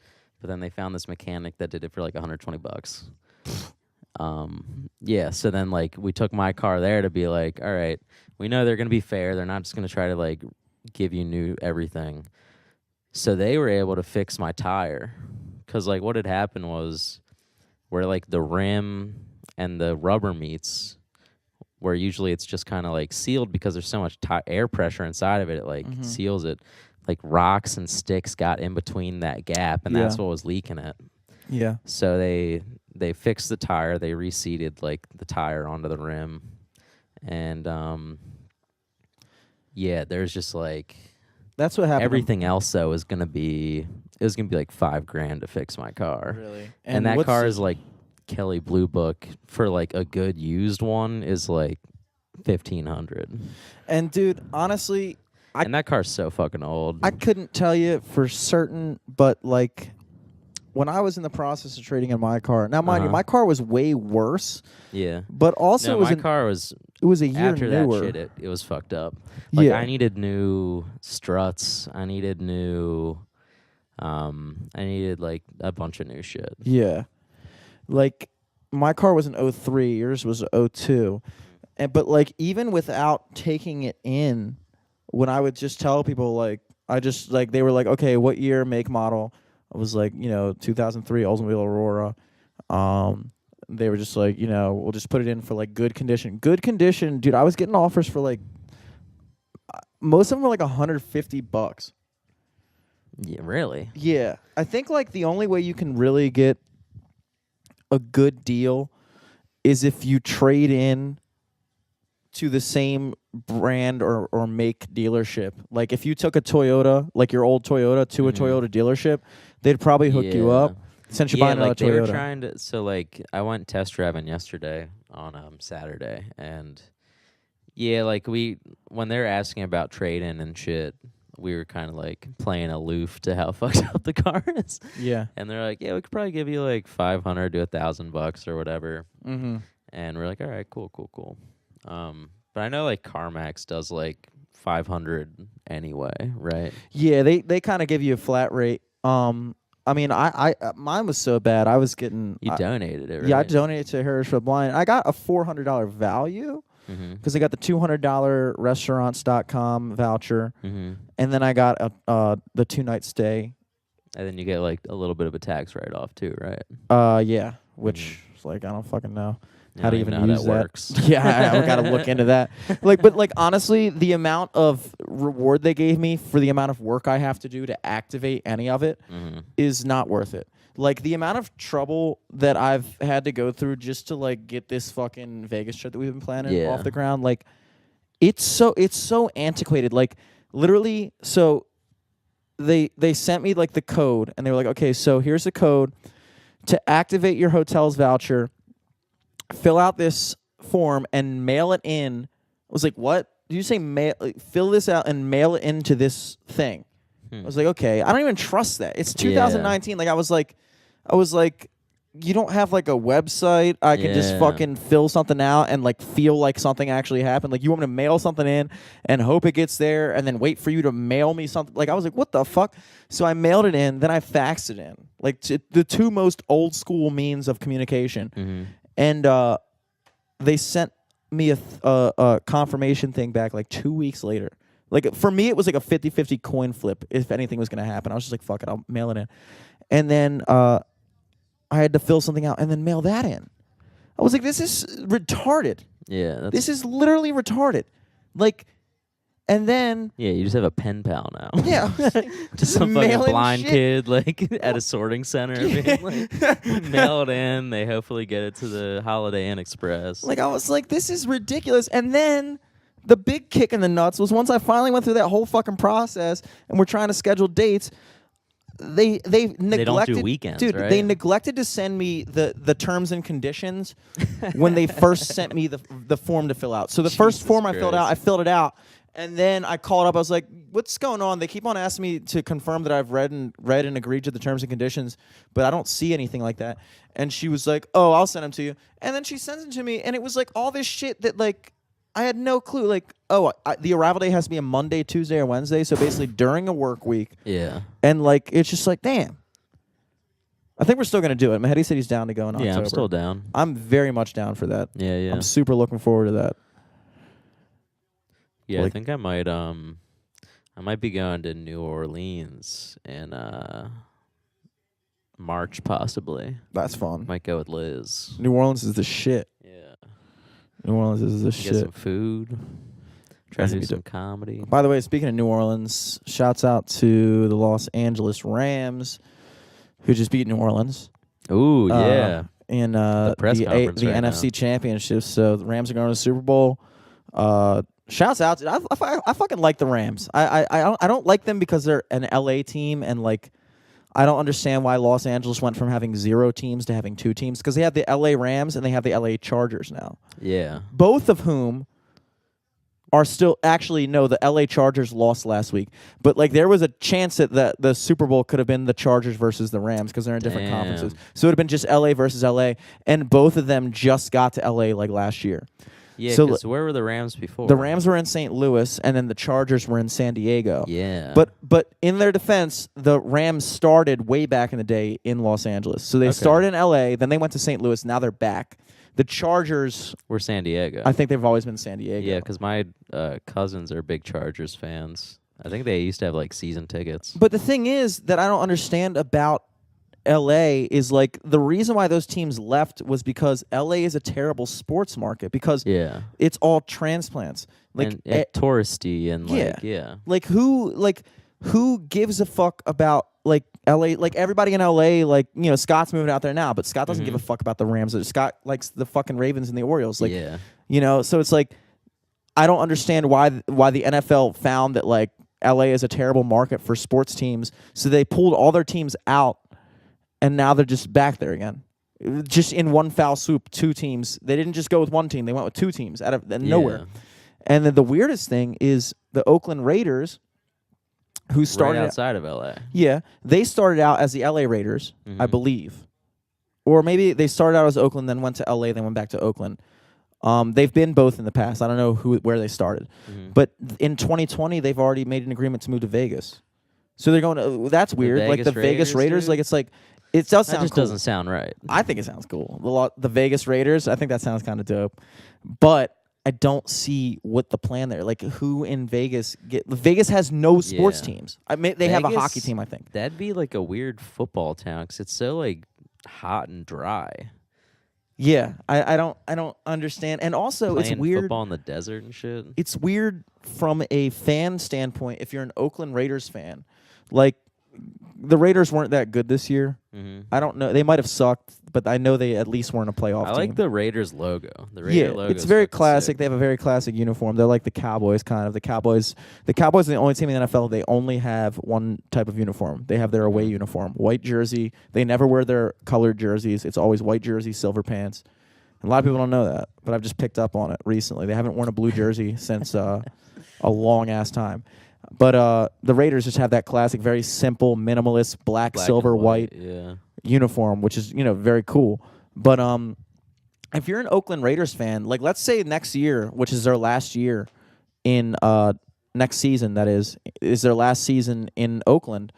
but then they found this mechanic that did it for like $120. Yeah, so then like we took my car there to be like, all right, we know they're gonna be fair. They're not just gonna try to like give you new everything. So they were able to fix my tire, because like what had happened was where like the rim and the rubber meets, where usually it's just kind of like sealed because there's so much air pressure inside of it, it like seals it. Like rocks and sticks got in between that gap, and that's what was leaking it. Yeah. So they fixed the tire. They reseated like the tire onto the rim, and yeah, there's just like That's what happened. everything else though is gonna be like $5,000 to fix my car. Really? And that car is like Kelly Blue Book for like a good used one is like $1,500. And dude, honestly, and that car's so fucking old. I couldn't tell you for certain, but like when I was in the process of trading in my car, now mind you, my car was way worse. Yeah. But also no, my car was it was a year after newer. that shit, it was fucked up. Like Yeah. I needed new struts. I needed new I needed like a bunch of new shit. Yeah. Like my car was an '03. Yours was a '02. But like even without taking it in, when I would just tell people like I just like they were like, okay, what year, make, model? I was like, 2003 Oldsmobile Aurora. They were just like, we'll just put it in for like good condition. Good condition, dude. I was getting offers for like most of them were like $150. Yeah, really? Yeah, I think like the only way you can really get a good deal is if you trade in to the same brand or make dealership. Like if you took a Toyota, like your old Toyota, to a Toyota dealership, they'd probably hook you up since you're buying another they Toyota. were trying to. So like I went test driving yesterday on Saturday, and like when they're asking about trade-in and shit, we were kind of like playing aloof to how fucked up the car is. Yeah. And they're like, we could probably give you like $500 to $1,000 or whatever. Mm-hmm. And we're like, all right, cool. But I know like CarMax does like 500 anyway, right? Yeah, they kind of give you a flat rate. I mean, I mine was so bad. I was getting You donated it, right? Yeah, I donated to Heritage for the Blind. I got a $400 value because I got the $200 restaurants.com voucher, and then I got the 2-night stay. And then you get like a little bit of a tax write-off too, right? Yeah, which is like I don't fucking know. How to even know use that works. Yeah, I got to look into that. But honestly, the amount of reward they gave me for the amount of work I have to do to activate any of it is not worth it. Like the amount of trouble that I've had to go through just to like get this fucking Vegas trip that we've been planning off the ground, like it's so antiquated. Like literally, so they sent me like the code, and they were like, okay, so here's the code to activate your hotel's voucher. Fill out this form and mail it in. I was like, what? Did you say mail? Like, fill this out and mail it into this thing. I was like, okay. I don't even trust that. It's 2019. Like I was like, you don't have like a website I can just fucking fill something out and like feel like something actually happened. Like you want me to mail something in and hope it gets there and then wait for you to mail me something. Like I was like, what the fuck? So I mailed it in, then I faxed it in. Like the two most old school means of communication. And they sent me a confirmation thing back like 2 weeks later. Like for me, it was like a 50-50 coin flip if anything was going to happen. I was just like, fuck it, I'll mail it in. And then I had to fill something out and then mail that in. I was like, this is retarded. Yeah. This is literally retarded. Like, and then... Yeah, you just have a pen pal now. Yeah. Just some fucking blind shit. kid like at a sorting center. Being like, mail it in. They hopefully get it to the Holiday Inn Express. Like, I was like, this is ridiculous. And then the big kick in the nuts was once I finally went through that whole fucking process and we're trying to schedule dates, they neglected... They don't do weekends, dude, right? They neglected to send me the terms and conditions when they first sent me the form to fill out. So the first form I filled it out. And then I called up. I was like, what's going on? They keep on asking me to confirm that I've read and agreed to the terms and conditions, but I don't see anything like that. And she was like, oh, I'll send them to you. And then she sends them to me, and it was like all this shit that like I had no clue. Like, the arrival day has to be a Monday, Tuesday, or Wednesday, so basically during a work week. Yeah. And like it's just like, damn. I think we're still going to do it. Mahedi said he's down to go in October. Yeah, I'm still down. I'm very much down for that. Yeah. I'm super looking forward to that. Yeah, like, I think I might be going to New Orleans in March possibly. That's fun. Might go with Liz. New Orleans is the shit. Yeah. New Orleans is the shit. Get some food. Try to do some comedy. By the way, speaking of New Orleans, shouts out to the Los Angeles Rams, who just beat New Orleans. Ooh, yeah. In the press conference the right NFC now. Championship. So the Rams are going to the Super Bowl. Shouts out! I fucking like the Rams. I don't like them because they're an LA team, and like I don't understand why Los Angeles went from having 0 teams to having 2 teams, because they have the LA Rams and they have the LA Chargers now. Yeah. Both of whom are still actually no. The LA Chargers lost last week, but like there was a chance that the Super Bowl could have been the Chargers versus the Rams because they're in different conferences. So it would have been just LA versus LA, and both of them just got to LA like last year. Yeah, So because where were the Rams before? the Rams were in St. Louis, and then the Chargers were in San Diego. Yeah. But in their defense, the Rams started way back in the day in Los Angeles. So they Okay. started in L.A., then they went to St. Louis. Now they're back. The Chargers, we're San Diego. I think they've always been San Diego. Yeah, because my cousins are big Chargers fans. I think they used to have like season tickets. But the thing is that I don't understand about LA is like the reason why those teams left was because LA is a terrible sports market because Yeah. it's all transplants. Like and touristy and like who gives a fuck about like LA? Like everybody in LA, like Scott's moving out there now, but Scott doesn't give a fuck about the Rams. Scott likes the fucking Ravens and the Orioles. Like so it's like I don't understand why the NFL found that like LA is a terrible market for sports teams, so they pulled all their teams out. And now they're just back there again. Just in one foul swoop, two teams. They didn't just go with one team. They went with two teams out of nowhere. And then the weirdest thing is the Oakland Raiders, who started right outside of LA. Yeah, they started out as the LA Raiders, I believe. Or maybe they started out as Oakland, then went to LA, then went back to Oakland. They've been both in the past. I don't know where they started. But in 2020, they've already made an agreement to move to Vegas. So they're going to, that's weird. Like the Vegas Raiders, like it's like, it does sound That just cool. doesn't sound right. I think it sounds cool. The Vegas Raiders, I think that sounds kind of dope. But I don't see what the plan there. Like who in Vegas Vegas has no sports teams. They have a hockey team, I think. That'd be like a weird football town because it's so like hot and dry. Yeah, I don't understand. And also Playing it's weird football in the desert and shit. It's weird from a fan standpoint if you're an Oakland Raiders fan. Like the Raiders weren't that good this year. I don't know. They might have sucked, but I know they at least weren't a playoff team. I like the Raiders logo. The Raider logo. It's very classic. Sick. They have a very classic uniform. They're like the Cowboys, kind of. The Cowboys are the only team in the NFL. They only have one type of uniform. They have their away uniform, white jersey. They never wear their colored jerseys. It's always white jersey, silver pants. And a lot of people don't know that, but I've just picked up on it recently. They haven't worn a blue jersey since a long ass time. But the Raiders just have that classic, very simple, minimalist, black silver, white uniform, which is very cool. But if you're an Oakland Raiders fan, like let's say next year, which is their last year in next season, that is their last season in Oakland.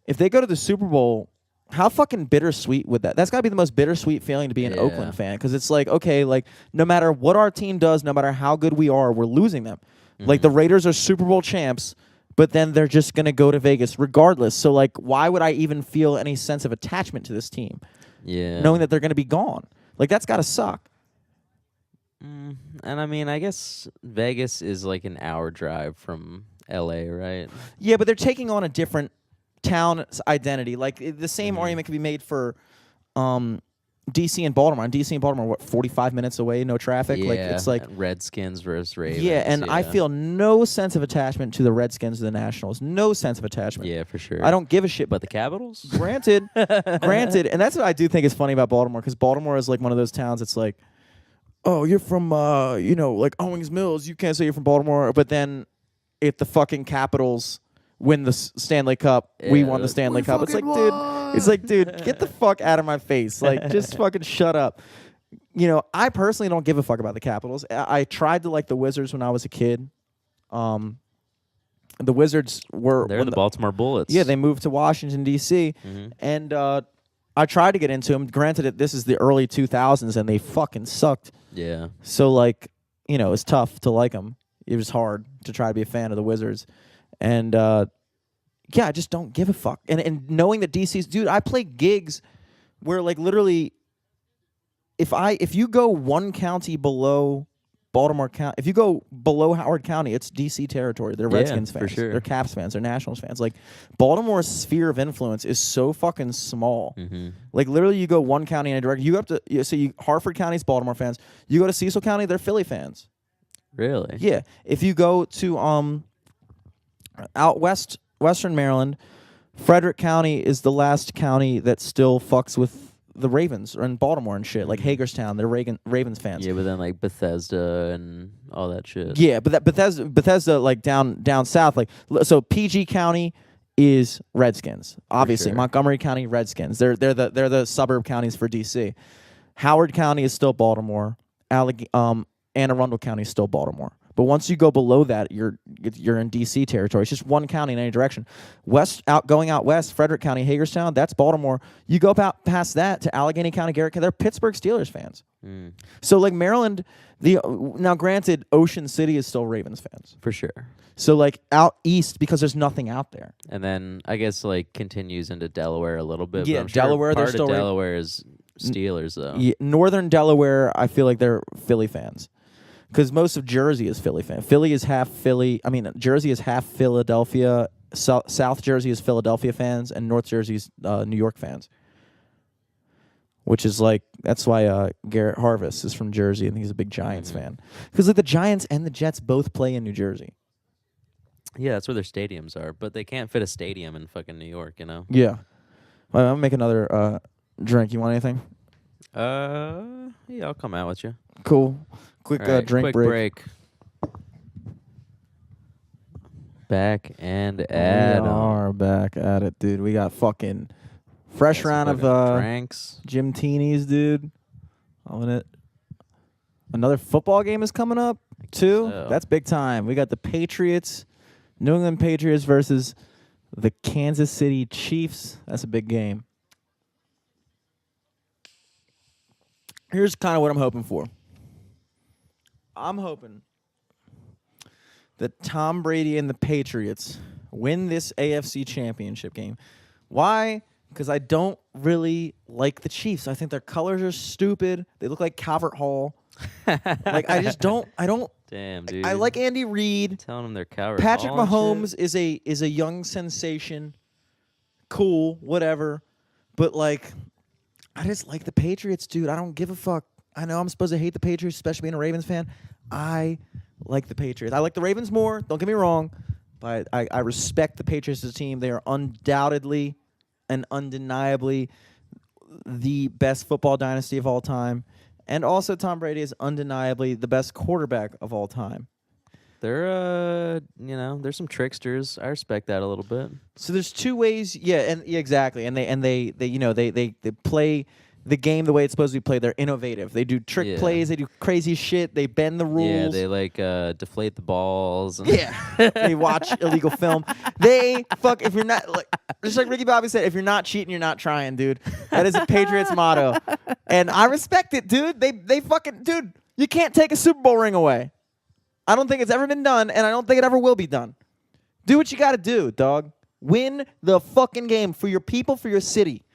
If they go to the Super Bowl, how fucking bittersweet would that? That's got to be the most bittersweet feeling to be an Oakland fan because it's like, okay, like no matter what our team does, no matter how good we are, we're losing them. Like the Raiders are Super Bowl champs, but then they're just going to go to Vegas regardless. So like why would I even feel any sense of attachment to this team? Yeah. Knowing that they're going to be gone. Like that's got to suck. And I mean, I guess Vegas is like an hour drive from LA, right? Yeah, but they're taking on a different town's identity. Like the same argument can be made for DC and Baltimore. And DC and Baltimore, what, 45 minutes away, no traffic? Yeah, like it's like Redskins versus Ravens. Yeah, and I feel no sense of attachment to the Redskins or the Nationals. No sense of attachment. Yeah, for sure. I don't give a shit. But the Capitals? Granted, and that's what I do think is funny about Baltimore, because Baltimore is like one of those towns. It's like, oh, you're from like Owings Mills. You can't say you're from Baltimore. But then, if the fucking Capitals win the Stanley Cup, we won the Stanley Cup. It's like, dude, get the fuck out of my face. Like, just fucking shut up. I personally don't give a fuck about the Capitals. I tried to like the Wizards when I was a kid. The Wizards were... They're the Baltimore Bullets. Yeah, they moved to Washington, D.C., and I tried to get into them. Granted, this is the early 2000s, and they fucking sucked. Yeah. So, like, it's tough to like them. It was hard to try to be a fan of the Wizards. And, I just don't give a fuck. And knowing that DC's... Dude, I play gigs where, like, literally... If you go one county below Baltimore County, if you go below Howard County, it's DC territory. They're Redskins fans. For sure. They're Caps fans. They're Nationals fans. Like, Baltimore's sphere of influence is so fucking small. Like, literally, you go one county in a direction. You go up to Harford County's Baltimore fans. You go to Cecil County, they're Philly fans. Really? Yeah. If you go to out west, Western Maryland, Frederick County is the last county that still fucks with the Ravens, or in Baltimore and shit, like Hagerstown, they're Ravens fans. Yeah, but then like Bethesda and all that shit. Yeah, but that Bethesda, like down south, like so PG County is Redskins, obviously. Sure. Montgomery County Redskins. They're the suburb counties for DC. Howard County is still Baltimore. And Anne Arundel County is still Baltimore. But once you go below that, you're in D.C. territory. It's just one county in any direction. Going out west, Frederick County, Hagerstown, that's Baltimore. You go past that to Allegheny County, Garrett County, they're Pittsburgh Steelers fans. So like Maryland, now granted, Ocean City is still Ravens fans. For sure. So like out east, because there's nothing out there. And then I guess like continues into Delaware a little bit. Yeah, but I'm sure Delaware, they're part still of Delaware is Steelers though. Yeah, Northern Delaware, I feel like they're Philly fans. Because most of Jersey is Philly fan. Philly is half Philly. I mean, Jersey is half Philadelphia. South Jersey is Philadelphia fans, and North Jersey is New York fans. Which is like, that's why Garrett Harvis is from Jersey, and he's a big Giants fan. Because like the Giants and the Jets both play in New Jersey. Yeah, that's where their stadiums are, but they can't fit a stadium in fucking New York, you know? Yeah. Well, I'm gonna make another drink. You want anything? Yeah, I'll come out with you. Cool. Quick All right, drink quick break. Back and at We are back at it, dude. We got fucking fresh round of drinks. Jim Teenies, dude. On it. Another football game is coming up too. So. That's big time. We got the Patriots, New England Patriots versus the Kansas City Chiefs. That's a big game. Here's kind of what I'm hoping for. I'm hoping that Tom Brady and the Patriots win this AFC Championship game. Why? Because I don't really like the Chiefs. I think their colors are stupid. They look like Calvert Hall. Like I don't. Damn, dude. I like Andy Reid. Telling them they're cowards. Patrick Mahomes is a young sensation. Cool, whatever. But like, I just like the Patriots, dude. I don't give a fuck. I know I'm supposed to hate the Patriots, especially being a Ravens fan. I like the Patriots. I like the Ravens more. Don't get me wrong, but I respect the Patriots as a team. They are undoubtedly and undeniably the best football dynasty of all time. And also Tom Brady is undeniably the best quarterback of all time. They're there's some tricksters. I respect that a little bit. So there's two ways, exactly. And they play the game the way it's supposed to be played. They're innovative. They do trick plays. They do crazy shit. They bend the rules. Yeah, they deflate the balls. And They watch illegal film. They fuck if you're not just like Ricky Bobby said. If you're not cheating, you're not trying, dude. That is a Patriots motto, and I respect it, dude. They fucking dude. You can't take a Super Bowl ring away. I don't think it's ever been done, and I don't think it ever will be done. Do what you got to do, dog. Win the fucking game for your people, for your city.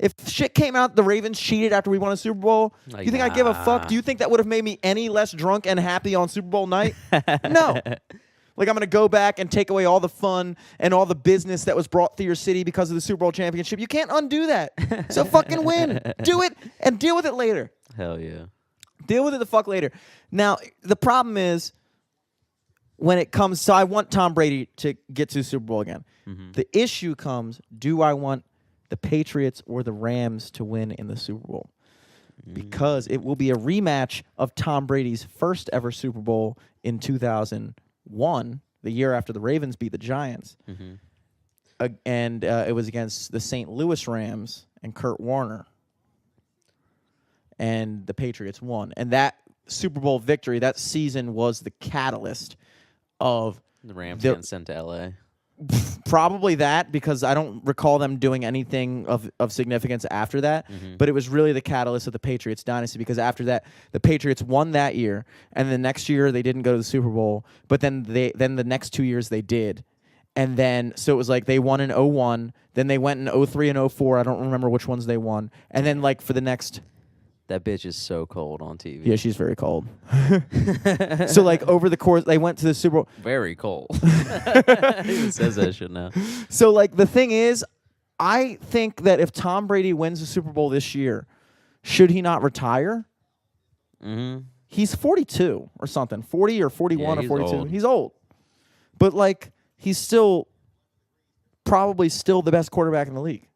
If shit came out, the Ravens cheated after we won a Super Bowl, you think I'd give a fuck? Do you think that would have made me any less drunk and happy on Super Bowl night? No. Like, I'm going to go back and take away all the fun and all the business that was brought to your city because of the Super Bowl championship. You can't undo that. So fucking win. Do it and deal with it later. Hell yeah. Deal with it the fuck later. Now, the problem is when it comes, so I want Tom Brady to get to the Super Bowl again. Mm-hmm. The issue comes, do I want the Patriots or the Rams to win in the Super Bowl? Because it will be a rematch of Tom Brady's first ever Super Bowl in 2001, the year after the Ravens beat the Giants. Mm-hmm. And it was against the St. Louis Rams and Kurt Warner. And the Patriots won. And that Super Bowl victory, that season, was the catalyst of the Rams getting sent to L.A. Probably that, because I don't recall them doing anything of significance after that. Mm-hmm. But it was really the catalyst of the Patriots dynasty, because after that, the Patriots won that year, and the next year they didn't go to the Super Bowl. But then the next 2 years they did. And then, so it was like they won in 01, then they went in 03 and 04. I don't remember which ones they won. And then, like, for the next... That bitch is so cold on TV. Yeah, she's very cold. So, like, over the course, they went to the Super Bowl. Very cold. He says that shit now. So, like, the thing is, I think that if Tom Brady wins the Super Bowl this year, should he not retire? Mm-hmm. He's 42 or something. 40 or 41 or 42. Old. He's old. But, like, he's still probably still the best quarterback in the league.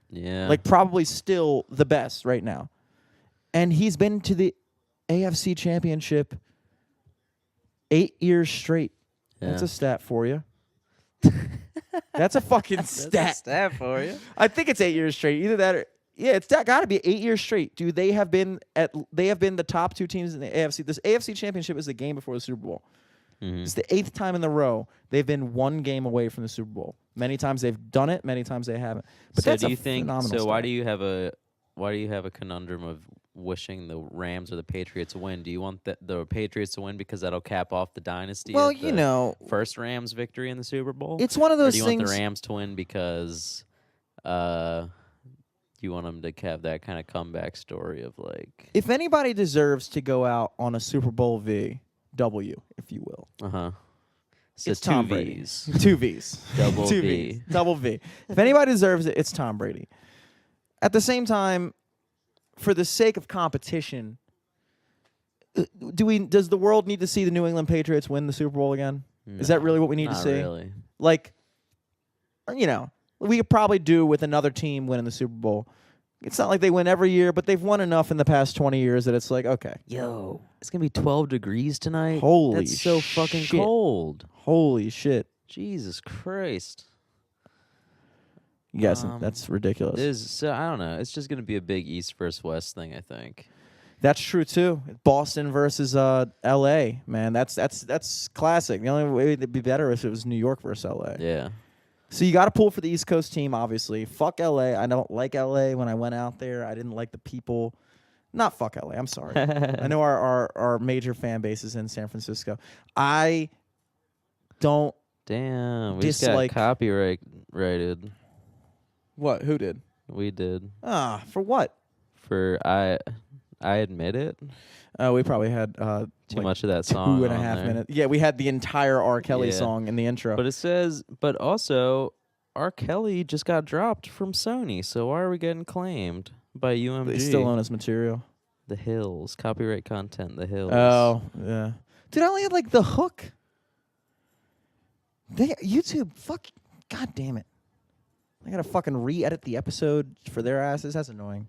Yeah. Like, probably still the best right now. And he's been to the AFC Championship 8 years straight. Yeah. That's a stat for you. That's a fucking stat. That's a stat for you. I think it's 8 years straight. Either that or Yeah, it's got to be 8 years straight, dude. They have been the top 2 teams in the AFC. This AFC Championship is the game before the Super Bowl. It's the 8th time in the row they've been 1 game away from the Super Bowl. Many times they've done it, many times they haven't. But so that's do a you think? phenomenal So stat. why do you have a conundrum of wishing the Rams or the Patriots win? Do you want the Patriots to win because that'll cap off the dynasty? Well, of the you know, first Rams victory in the Super Bowl. it's one of Or those do you things. want the Rams to win because you want them to have that kind of comeback story of like. If anybody deserves to go out on a Super Bowl W, if you will, So it's two Tom Brady. V's. 2 V's. Double 2 V. V's. Double V. If anybody deserves it, it's Tom Brady. At the same time, for the sake of competition, does the world need to see the New England Patriots win the Super Bowl again? Is that really what we need to Not see? really. Like, you know, we could probably do with another team winning the Super Bowl. It's not like they win every year, but they've won enough in the past 20 years that it's like, okay. Yo, it's gonna be 12 degrees tonight. Holy That's so fucking shit. cold. Holy shit. Jesus Christ. Yes, that's ridiculous. So I don't know. It's just gonna be a big East versus West thing, I think. That's true too. Boston versus L.A. Man, that's classic. The only way it'd be better if it was New York versus L.A. Yeah. So you got to pull for the East Coast team, obviously. Fuck L.A. I don't like L.A. When I went out there, I didn't like the people. Not fuck L.A. I'm sorry. I know our major fan base is in San Francisco. I don't. Damn. We Dislike- just got copyrighted. What? Who did? We did. For what? For I admit it. We probably had Too much of that song. 2.5 on there. minutes. Yeah, we had the entire R. Kelly Yeah. song in the intro. But it says, but also, R. Kelly just got dropped from Sony. So why are we getting claimed by UMG? They still own his material. The Hills, copyright content. The Hills. Oh, yeah. Dude, I only had like the hook. YouTube, fuck, god damn it. I gotta fucking re-edit the episode for their asses. That's annoying.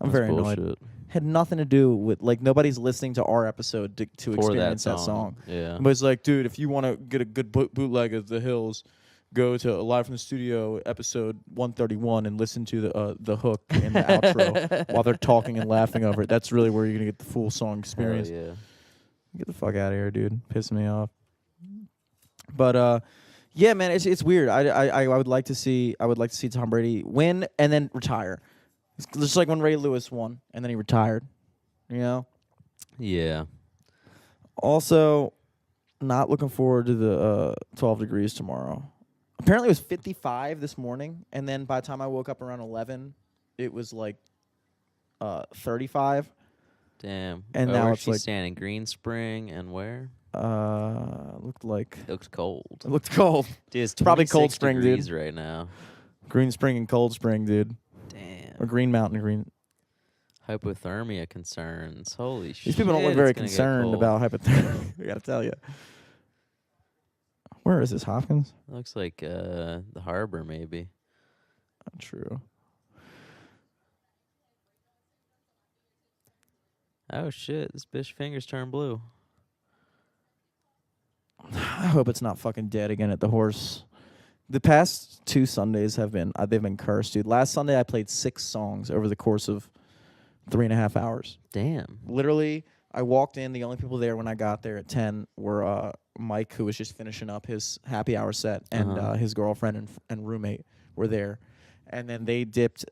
I'm That's very bullshit. annoyed. Had nothing to do with, like, nobody's listening to our episode to For experience that song. Yeah. But it's like, dude, if you want to get a good bootleg of The Hills, go to Live from the Studio episode 131 and listen to the hook and the outro while they're talking and laughing over it. That's really where you're gonna get the full song experience. Hell yeah. Get the fuck out of here, dude. Pissing me off. But yeah, man, it's weird. I would like to see Tom Brady win and then retire. It's just like when Ray Lewis won and then he retired. You know? Yeah. Also, not looking forward to the 12 degrees tomorrow. Apparently it was 55 this morning, and then by the time I woke up around 11, it was like 35. Damn. And now where's it's she like- standing? Green Spring and where? Looked like It looks cold. it looked cold. Dude, it's Probably Cold 26 Spring, dude. degrees right now. Green Spring and Cold Spring, dude. Damn. Or Green Mountain, Green. Hypothermia concerns. Holy shit. These people don't look very concerned about hypothermia. I gotta tell you. Where is this, Hopkins? Looks like the harbor, maybe. Not true. Oh shit! This bitch fingers turn blue. I hope it's not fucking dead again at the horse. The past 2 Sundays have been they've been cursed, dude. Last Sunday I played 6 songs over the course of 3.5 hours. Damn. Literally, I walked in. The only people there when I got there at 10 were Mike, who was just finishing up his happy hour set, and his girlfriend and roommate were there. And then they dipped,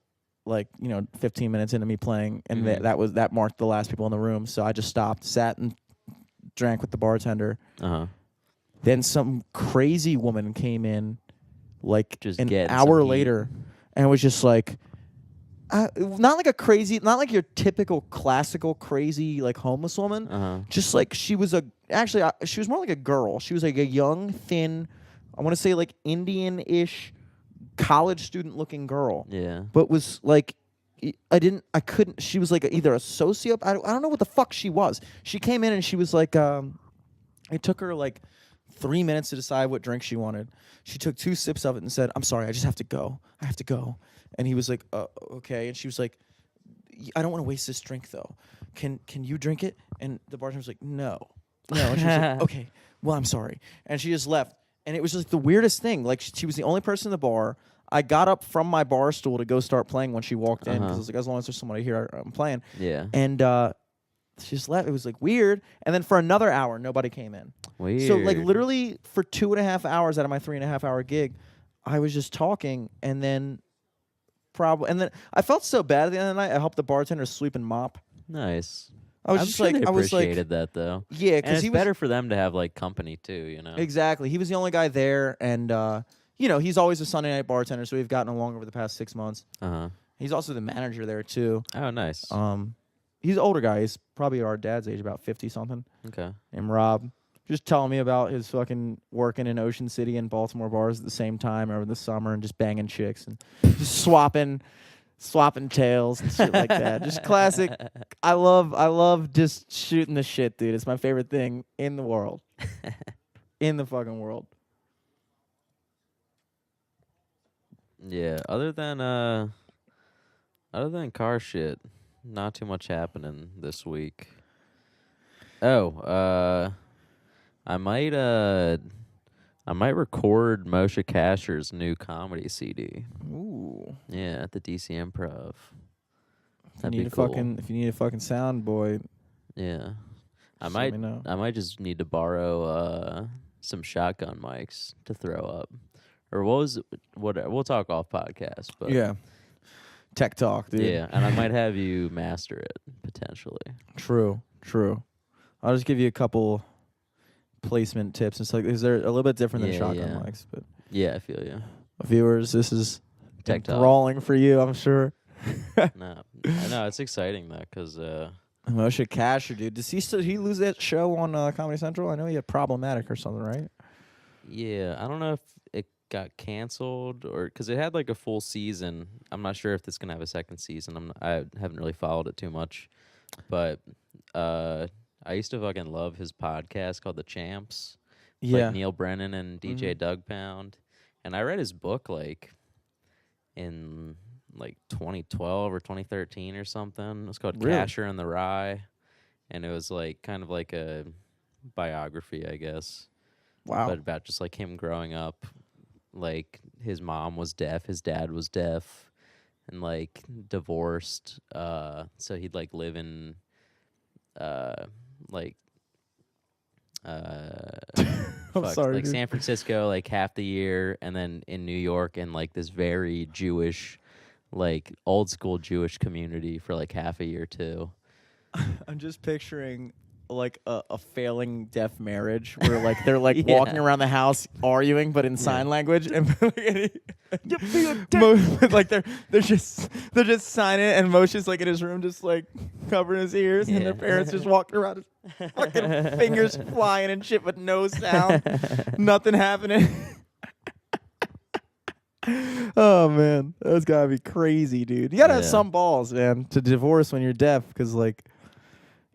15 minutes into me playing, and that marked the last people in the room. So I just stopped, sat, and drank with the bartender. Then some crazy woman came in, Just an getting hour some heat. later, and was just like, not like a crazy, not like your typical classical crazy homeless woman. Just like she was she was more like a girl. She was like a young, thin, I want to say Indian-ish, college student-looking girl. Yeah. But was I couldn't. She was either a sociopath. I don't know what the fuck she was. She came in and she was like, it took her 3 minutes to decide what drink she wanted. She took 2 sips of it and said, "I'm sorry, I just have to go. I have to go." And he was like, "Okay." And she was like, "I don't want to waste this drink though. Can you drink it?" And the bartender was like, "No." And she was like, "Okay, well, I'm sorry." And she just left. And it was just the weirdest thing. She was the only person in the bar. I got up from my bar stool to go start playing when she walked in because I was like, as long as there's somebody here, I'm playing. Yeah. And she just left. It was like weird. And then for another hour, nobody came in. Weird. So like literally for 2.5 hours out of my 3.5 hour gig, I was just talking, and then I felt so bad at the end of the night. I helped the bartender sweep and mop. Nice. I was I'm just sure like, they I was like, appreciated that though. yeah, And because it's better for them to have like company too, you know. Exactly. He was the only guy there, and you know, he's always a Sunday night bartender, so we've gotten along over the past 6 months. He's also the manager there too. Oh, nice. He's an older guy. He's probably our dad's age, about 50 something. Okay. Named Rob. Just telling me about his fucking working in Ocean City and Baltimore bars at the same time over the summer, and just banging chicks and just swapping tails and shit like that. Just classic. I love just shooting the shit, dude. It's my favorite thing in the world. In the fucking world. Yeah, other than car shit, not too much happening this week. Oh, I might record Moshe Kasher's new comedy CD. Ooh. Yeah, at the DC Improv. If you need a fucking sound boy, yeah. I just let me know. might just need to borrow some shotgun mics to throw up. Or we'll talk off podcast, but yeah. Tech talk, dude. yeah, and I might have you master it potentially. True. I'll just give you a couple placement tips. It's like, they're a little bit different than shotgun mics, but yeah, I feel you. Viewers, this is Tech talk. enthralling for you, I'm sure. No, I know it's exciting though, cause Moshe Kasher, dude. Does he lose that show on Comedy Central? I know he had Problematic or something, right? yeah, I don't know if it got canceled or because it had like a full season. I'm not sure if it's gonna have a second season. I haven't really followed it too much, but I used to fucking love his podcast called The Champs. Yeah, like Neil Brennan and DJ Doug Pound, and I read his book like in like 2012 or 2013 or something. It was called Really? Casher and the Rye, and it was like kind of like a biography, I guess. wow. But about just like him growing up, like his mom was deaf, his dad was deaf, and like divorced. So he'd like live in like I'm sorry, like dude. San Francisco like half the year, and then in New York in like this very Jewish, like old school Jewish community for like half a year too. I'm just picturing like a failing deaf marriage where like they're like Yeah. walking around the house arguing but in sign language, and like they're just signing it, and Moshe's like in his room just like covering his ears, and Yeah. their parents just walking around, just fucking fingers flying and shit, but no sound, nothing happening. Oh man, that's gotta be crazy, dude. You gotta have Yeah. some balls, man, to divorce when you're deaf, because like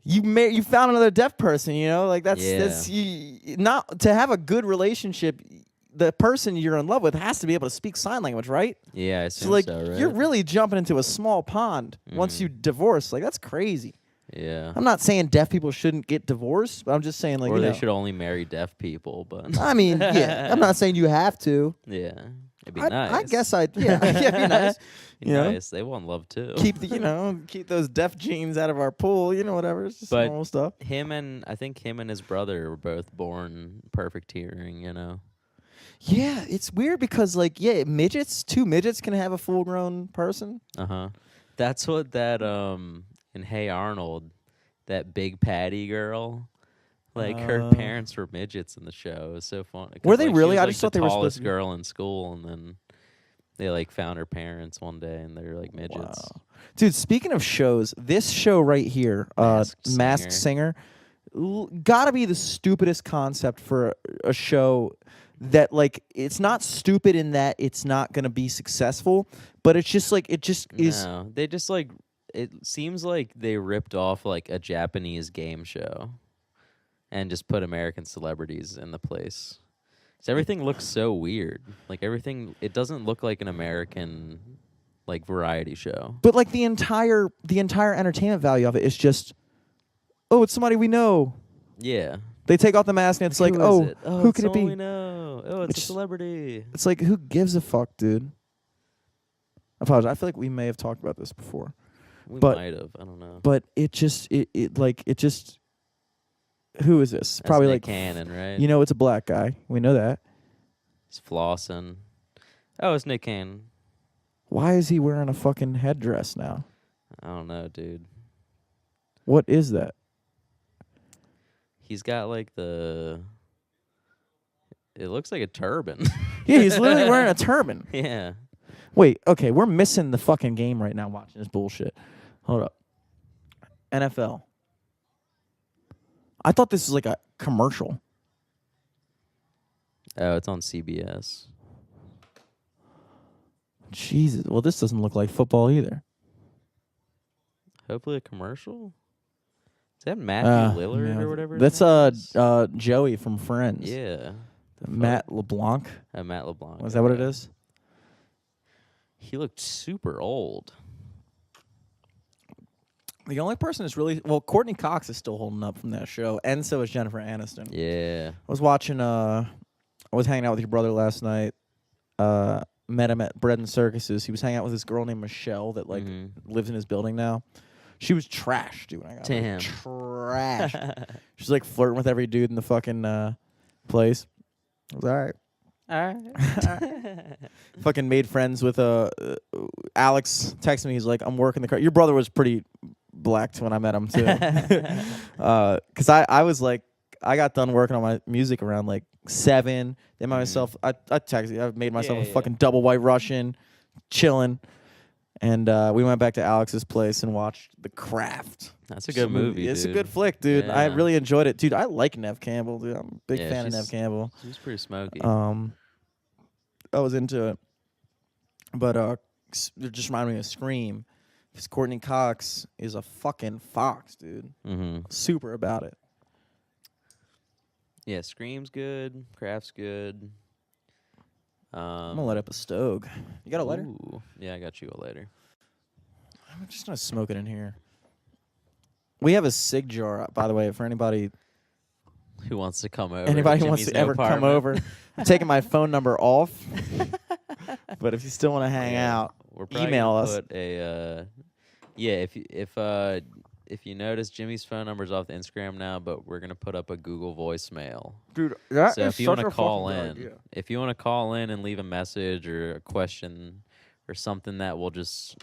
you found another deaf person, you know, like that's not to have a good relationship. The person you're in love with has to be able to speak sign language, right? Yeah, I So assume like so, right? you're really jumping into a small pond once you divorce. Like that's crazy. Yeah. I'm not saying deaf people shouldn't get divorced, but I'm just saying like Or you they know, should only marry deaf people, but I mean, yeah, I'm not saying you have to. yeah, it'd be I nice. guess I'd yeah, it'd be nice. Be You know? nice. They want love too. Keep those deaf genes out of our pool, you know, whatever. It's just But normal stuff. I think him and his brother were both born perfect hearing, you know. Yeah, it's weird because like two midgets can have a full grown person. That's what that in Hey Arnold, that Big Patty girl, like her parents were midgets in the show. It was so fun. 'Cause, Were they like, really? She was, I like, just the thought they were supposed tallest to be- girl in school, and then they like found her parents one day, and they were like midgets. Wow. Dude, speaking of shows, this show right here, Masked Singer, gotta be the stupidest concept for a show that, like, it's not stupid in that it's not gonna be successful, but it's just like, it just is. No, they just like, it seems like they ripped off like a Japanese game show and just put American celebrities in the place. 'Cause everything looks so weird. Like everything, it doesn't look like an American like variety show. But like the entire entertainment value of it is just, oh, it's somebody we know. Yeah. They take off the mask and it's like, Who is oh, it? who it's could it someone be? we know. Oh, it's a It's- celebrity. It's like, who gives a fuck, dude? apologize. I feel like we may have talked about this before. We But- might have. I don't know. But it just who is this? That's Probably Nick like Cannon, right? You know, it's a black guy. We know that. He's flossing. Oh, it's Nick Cannon. Why is he wearing a fucking headdress now? I don't know, dude. What is that? He's got like the. It looks like a turban. Yeah, he's literally wearing a turban. Yeah. Wait, okay, we're missing the fucking game right now watching this bullshit. Hold up. NFL. I thought this was like a commercial. Oh, it's on CBS. Jesus. Well, this doesn't look like football either. Hopefully a commercial. Is that Matthew Lillard man. or whatever? his That's name is? Joey from Friends. Yeah. Matt LeBlanc. Matt LeBlanc. Was that what it okay. is? He looked super old. The only person that's really Courtney Cox is still holding up from that show, and so is Jennifer Aniston. Yeah. I was watching. I was hanging out with your brother last night. Met him at Bread and Circuses. He was hanging out with this girl named Michelle that lives in his building now. She was trash, dude. When I got there. Damn. Trash. She's like flirting with every dude in the fucking place. I was all right. All right. Fucking made friends with Alex. Texted me. He's like, I'm working the car. Your brother was pretty blacked when I met him too. Because I was like, I got done working on my music around like 7. Then myself, I texted. I made myself a fucking double white Russian, chilling, and we went back to Alex's place and watched The Craft. That's a good movie. It's dude. a good flick, dude. I Yeah. really enjoyed it, dude. I like Nev Campbell, dude. I'm a big fan of she's- Nev Campbell. She's pretty smoky. I was into it, but it just reminded me of Scream. Because Courtney Cox is a fucking fox, dude. Mm-hmm. Super about it. Yeah, Scream's good. Craft's good. I'm gonna light up a stove. You got a lighter? Ooh. Yeah, I got you a lighter. I'm just gonna smoke it in here. We have a cig jar, by the way, for anybody. Who wants to come over? Anybody to wants Jimmy's to ever come apartment? over. I'm taking my phone number off. But if you still want to hang out, We're probably email gonna us. Put a if you notice, Jimmy's phone number's off the Instagram now, but we're gonna put up a Google voicemail. dude, that So is if you such want to a call fucking in, good idea. if you want to call in and leave a message or a question or something that we'll just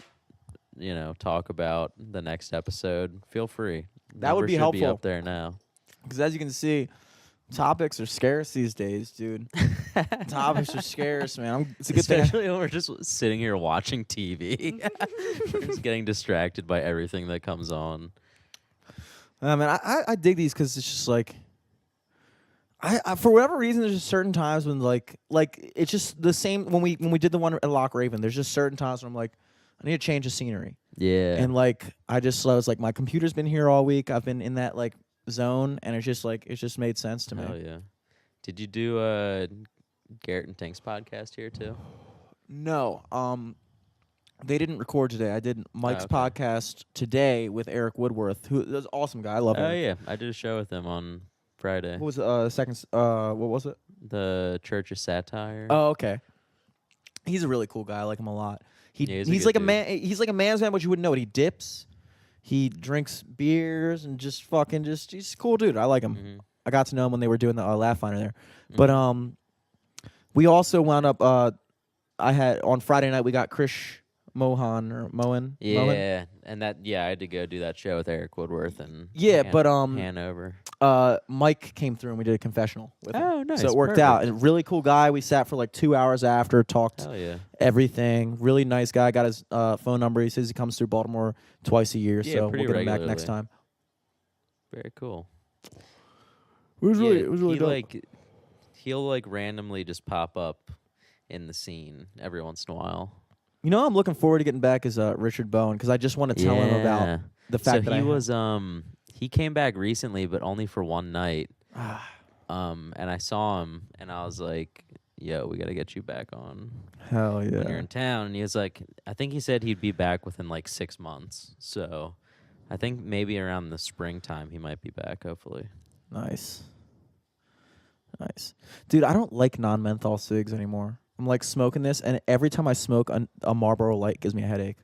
talk about the next episode, feel free. That would Number be should helpful. Be up there now. Because as you can see, topics are scarce these days, dude. Topics are scarce, man. It's a good thing. Especially when we're just sitting here watching TV. We're just getting distracted by everything that comes on. Man, I dig these because it's just like, I for whatever reason, there's just certain times when like it's just the same when we did the one at Loch Raven. There's just certain times when I'm like, I need to change the scenery. Yeah. And like I was like, my computer's been here all week. I've been in that like zone, and it's just made sense to me. Hell yeah. Did you do Garrett and Tank's podcast here too? No, they didn't record today. I did Mike's okay. podcast today with Eric Woodworth, who is an awesome guy. I love him. Oh yeah, I did a show with him on Friday. What was the second? What was it? The Church of Satire. Oh, okay. He's a really cool guy. I like him a lot. Yeah, he's a He's good like a dude. man. He's like a man's man, but you wouldn't know it. He dips. He drinks beers and just fucking he's a cool dude. I like him. Mhm. I got to know him when they were doing the Laugh Finder there. But we also wound up. I had on Friday night we got Krish Mohan. Yeah, and I had to go do that show with Eric Woodworth and Hanover. Mike came through and we did a confessional with him. Oh, nice. So it worked out. Perfect. And really cool guy. We sat for like 2 hours after, talked Hell yeah. everything. Really nice guy. Got his phone number. He says he comes through Baltimore twice a year, Yeah, so we'll pretty get him back next regularly. time. Very cool. It was really dope. He'll like randomly just pop up in the scene every once in a while. You know, I'm looking forward to getting back is Richard Bowen because I just want to tell him about the fact that he I was he came back recently, but only for one night. And I saw him, and I was like, "Yo, we got to get you back on hell when you're yeah. in town." And he was like, "I think he said he'd be back within like 6 months." So, I think maybe around the springtime he might be back. Hopefully. Nice, dude. I don't like non-menthol cigs anymore. I'm like smoking this, and every time I smoke a Marlboro Light gives me a headache.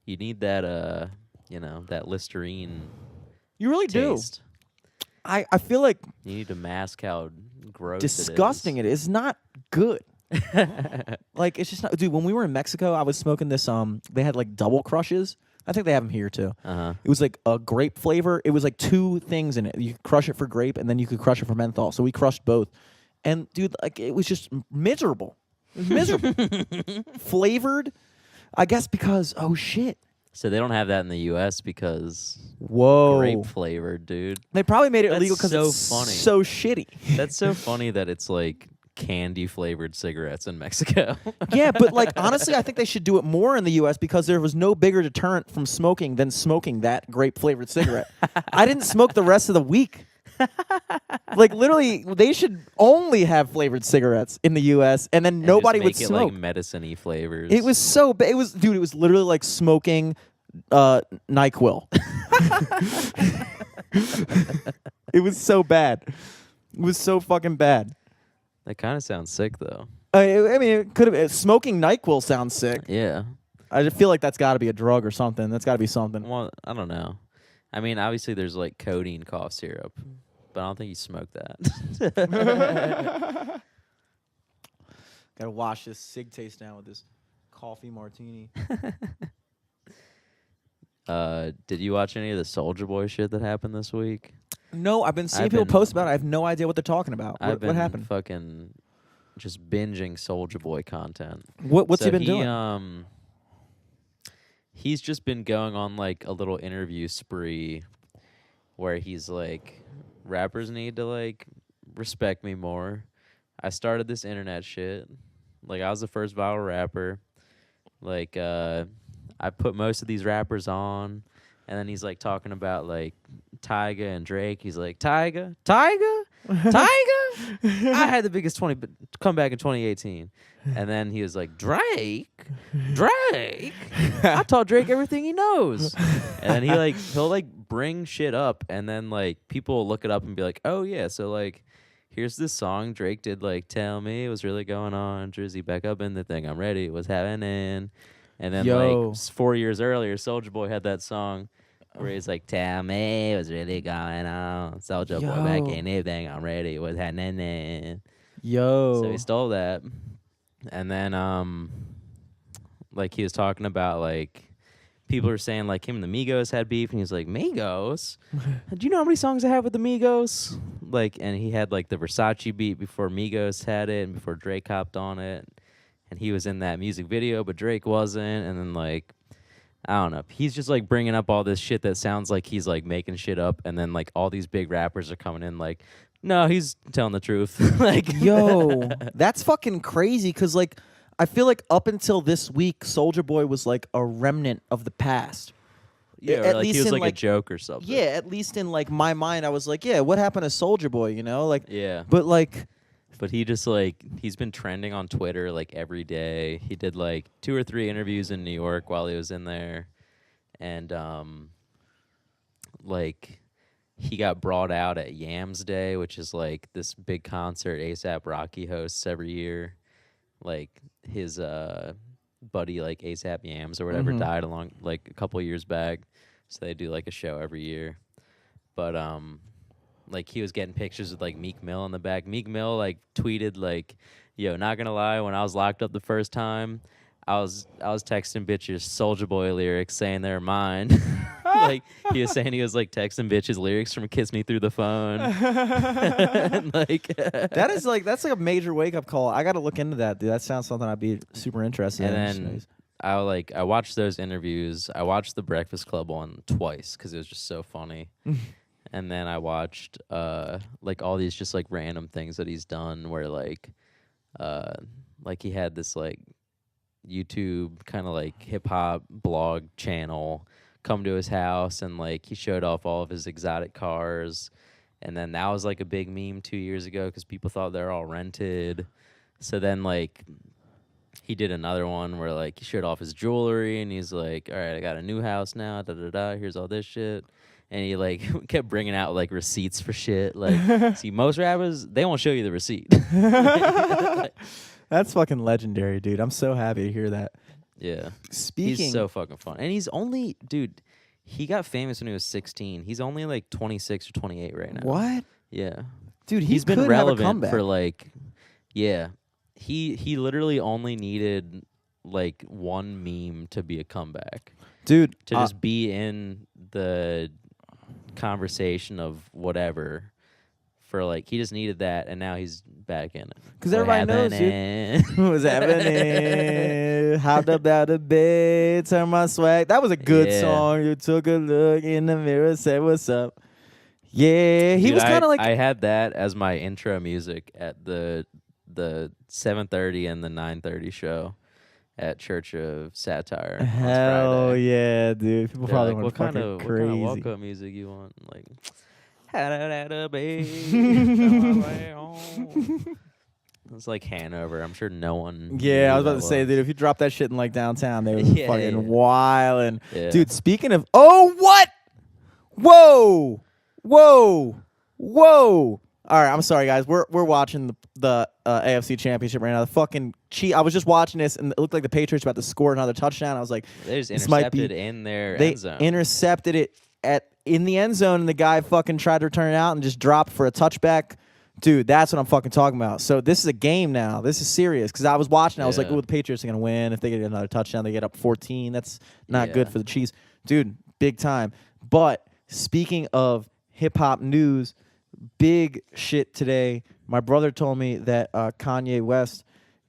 You need that that Listerine You really taste. I feel like You need to mask how gross disgusting it it is. It's not good. is. Like, it's just not, dude. When we were in Mexico, I was smoking this. They had like double crushes. I think they have them here too. Uh-huh. It was like a grape flavor. It was like 2 things in it. You could crush it for grape, and then you could crush it for menthol. So we crushed both, and dude, like it was just miserable. It was miserable. Flavored, I guess because shit. So they don't have that in the U.S. because Whoa. grape flavored, dude. They probably made it That's illegal because so it's funny. so shitty. That's so funny that it's like candy flavored cigarettes in Mexico. Yeah, but like honestly, I think they should do it more in the U.S. because there was no bigger deterrent from smoking than smoking that grape flavored cigarette. I didn't smoke the rest of the week. Like literally, they should only have flavored cigarettes in the U.S. and then And nobody just would make it smoke. like medicine-y flavors. It was so bad. It was, dude. It was literally like smoking NyQuil. It was so bad. It was so fucking bad. That kind of sounds sick, though. I mean, it could have. Smoking NyQuil sounds sick. Yeah. I just feel like that's got to be a drug or something. That's got to be something. Well, I don't know. I mean, obviously, there's like codeine cough syrup, but I don't think you smoke that. Gotta wash this cig taste down with this coffee martini. Did you watch any of the Soulja Boy shit that happened this week? No, I've been seeing I've people been- post about it. I have no idea what they're talking about. I've What been happened? fucking just binging Soulja Boy content. What's So he been doing? He's just been going on like a little interview spree where he's like, rappers need to like respect me more. I started this internet shit. Like I was the first viral rapper. Like I put most of these rappers on, and then he's like talking about like Tyga and Drake. He's like, Tyga. I had the biggest comeback in 2018. And then he was like, Drake. I taught Drake everything he knows. And then he'll like bring shit up, and then like people will look it up and be like, oh yeah, so like here's this song Drake did, like Tell Me What's Really Going On, Drizzy back up in the thing, I'm ready, what's happening. And then like 4 years earlier, Soulja Boy had that song where he's like, Tell me what's really going on, Soulja Boy back in everything, I'm ready, what's happening. Yo. So he stole that. And then like he was talking about like people are saying like him and the Migos had beef, and he's like, Migos? Do you know how many songs I have with the Migos? Like, and he had like the Versace beat before Migos had it and before Drake hopped on it. And he was in that music video, but Drake wasn't. And then like, I don't know. He's just like bringing up all this shit that sounds like he's like making shit up. And then like all these big rappers are coming in like, no, he's telling the truth. Like, Yo, that's fucking crazy. Because like, I feel like up until this week, Soulja Boy was like a remnant of the past. yeah, or at like least he was in, like a like- joke or something. Yeah, at least in like my mind, I was like, yeah, what happened to Soulja Boy? You know, like, Yeah. but like, But he just like he's been trending on Twitter like every day. He did like 2 or 3 interviews in New York while he was in there, and like he got brought out at Yams Day, which is like this big concert ASAP Rocky hosts every year. Like his buddy like ASAP Yams or whatever died along like a couple years back, so they do like a show every year. But like he was getting pictures with like Meek Mill in the back. Meek Mill like tweeted like, yo, not gonna lie, when I was locked up the first time, I was texting bitches Soulja Boy lyrics saying they're mine. Like he was saying he was like texting bitches lyrics from Kiss Me Through the Phone. And, like that's like a major wake up call. I got to look into that, dude. That sounds something I'd be super interested in. And then I watched those interviews. I watched the Breakfast Club one twice because it was just so funny. And then I watched like all these just like random things that he's done where like he had this like YouTube kind of like hip hop blog channel come to his house, and like he showed off all of his exotic cars. And then that was like a big meme 2 years ago because people thought they're all rented. So then like he did another one where like he showed off his jewelry, and he's like, all right, I got a new house now, da da da, here's all this shit. and he like kept bringing out like receipts for shit. Like, see, most rappers they won't show you the receipt. That's fucking legendary, dude. I'm so happy to hear that. Yeah, Speaking, he's so fucking fun, and he's only dude. He got famous when he was 16. He's only like 26 or 28 right now. what, Yeah, dude? he's been could have a relevant comeback. for like, yeah. He literally only needed like one meme to be a comeback, dude. to just be in the conversation of whatever. For like, he just needed that, and now he's back in it. Because everybody knows, dude. What's happening? Hopped up out of bed, turn my swag. That was a good Yeah. song. You took a look in the mirror, said, "What's up?" Yeah, he Dude, was kind of like. I had that as my intro music at the 7:30 and the 9:30 show at Church of Satire. on Hell Friday. yeah, dude! People They're probably like, went what fucking kind crazy. of walk-up music you want? Like, it's like Hanover. I'm sure no one. Yeah, knew I was who about that to say, dude, if you drop that shit in like downtown, they would Yeah, fucking yeah. wild. And Yeah. dude, speaking of, oh what? Whoa, whoa, whoa! All right, I'm sorry, guys. We're watching the AFC Championship right now. The fucking cheat. I was just watching this, and it looked like the Patriots were about to score another touchdown. I was like, They just this might be- intercepted in their they end zone. intercepted it in the end zone, and the guy fucking tried to return it out and just dropped for a touchback. Dude, that's what I'm fucking talking about. So this is a game now. This is serious. Because I was watching, I was like, Yeah. oh, the Patriots are going to win. If they get another touchdown, they get up 14. That's not good Yeah. for the Chiefs. Dude, big time. But speaking of hip-hop news, big shit today. My brother told me that Kanye West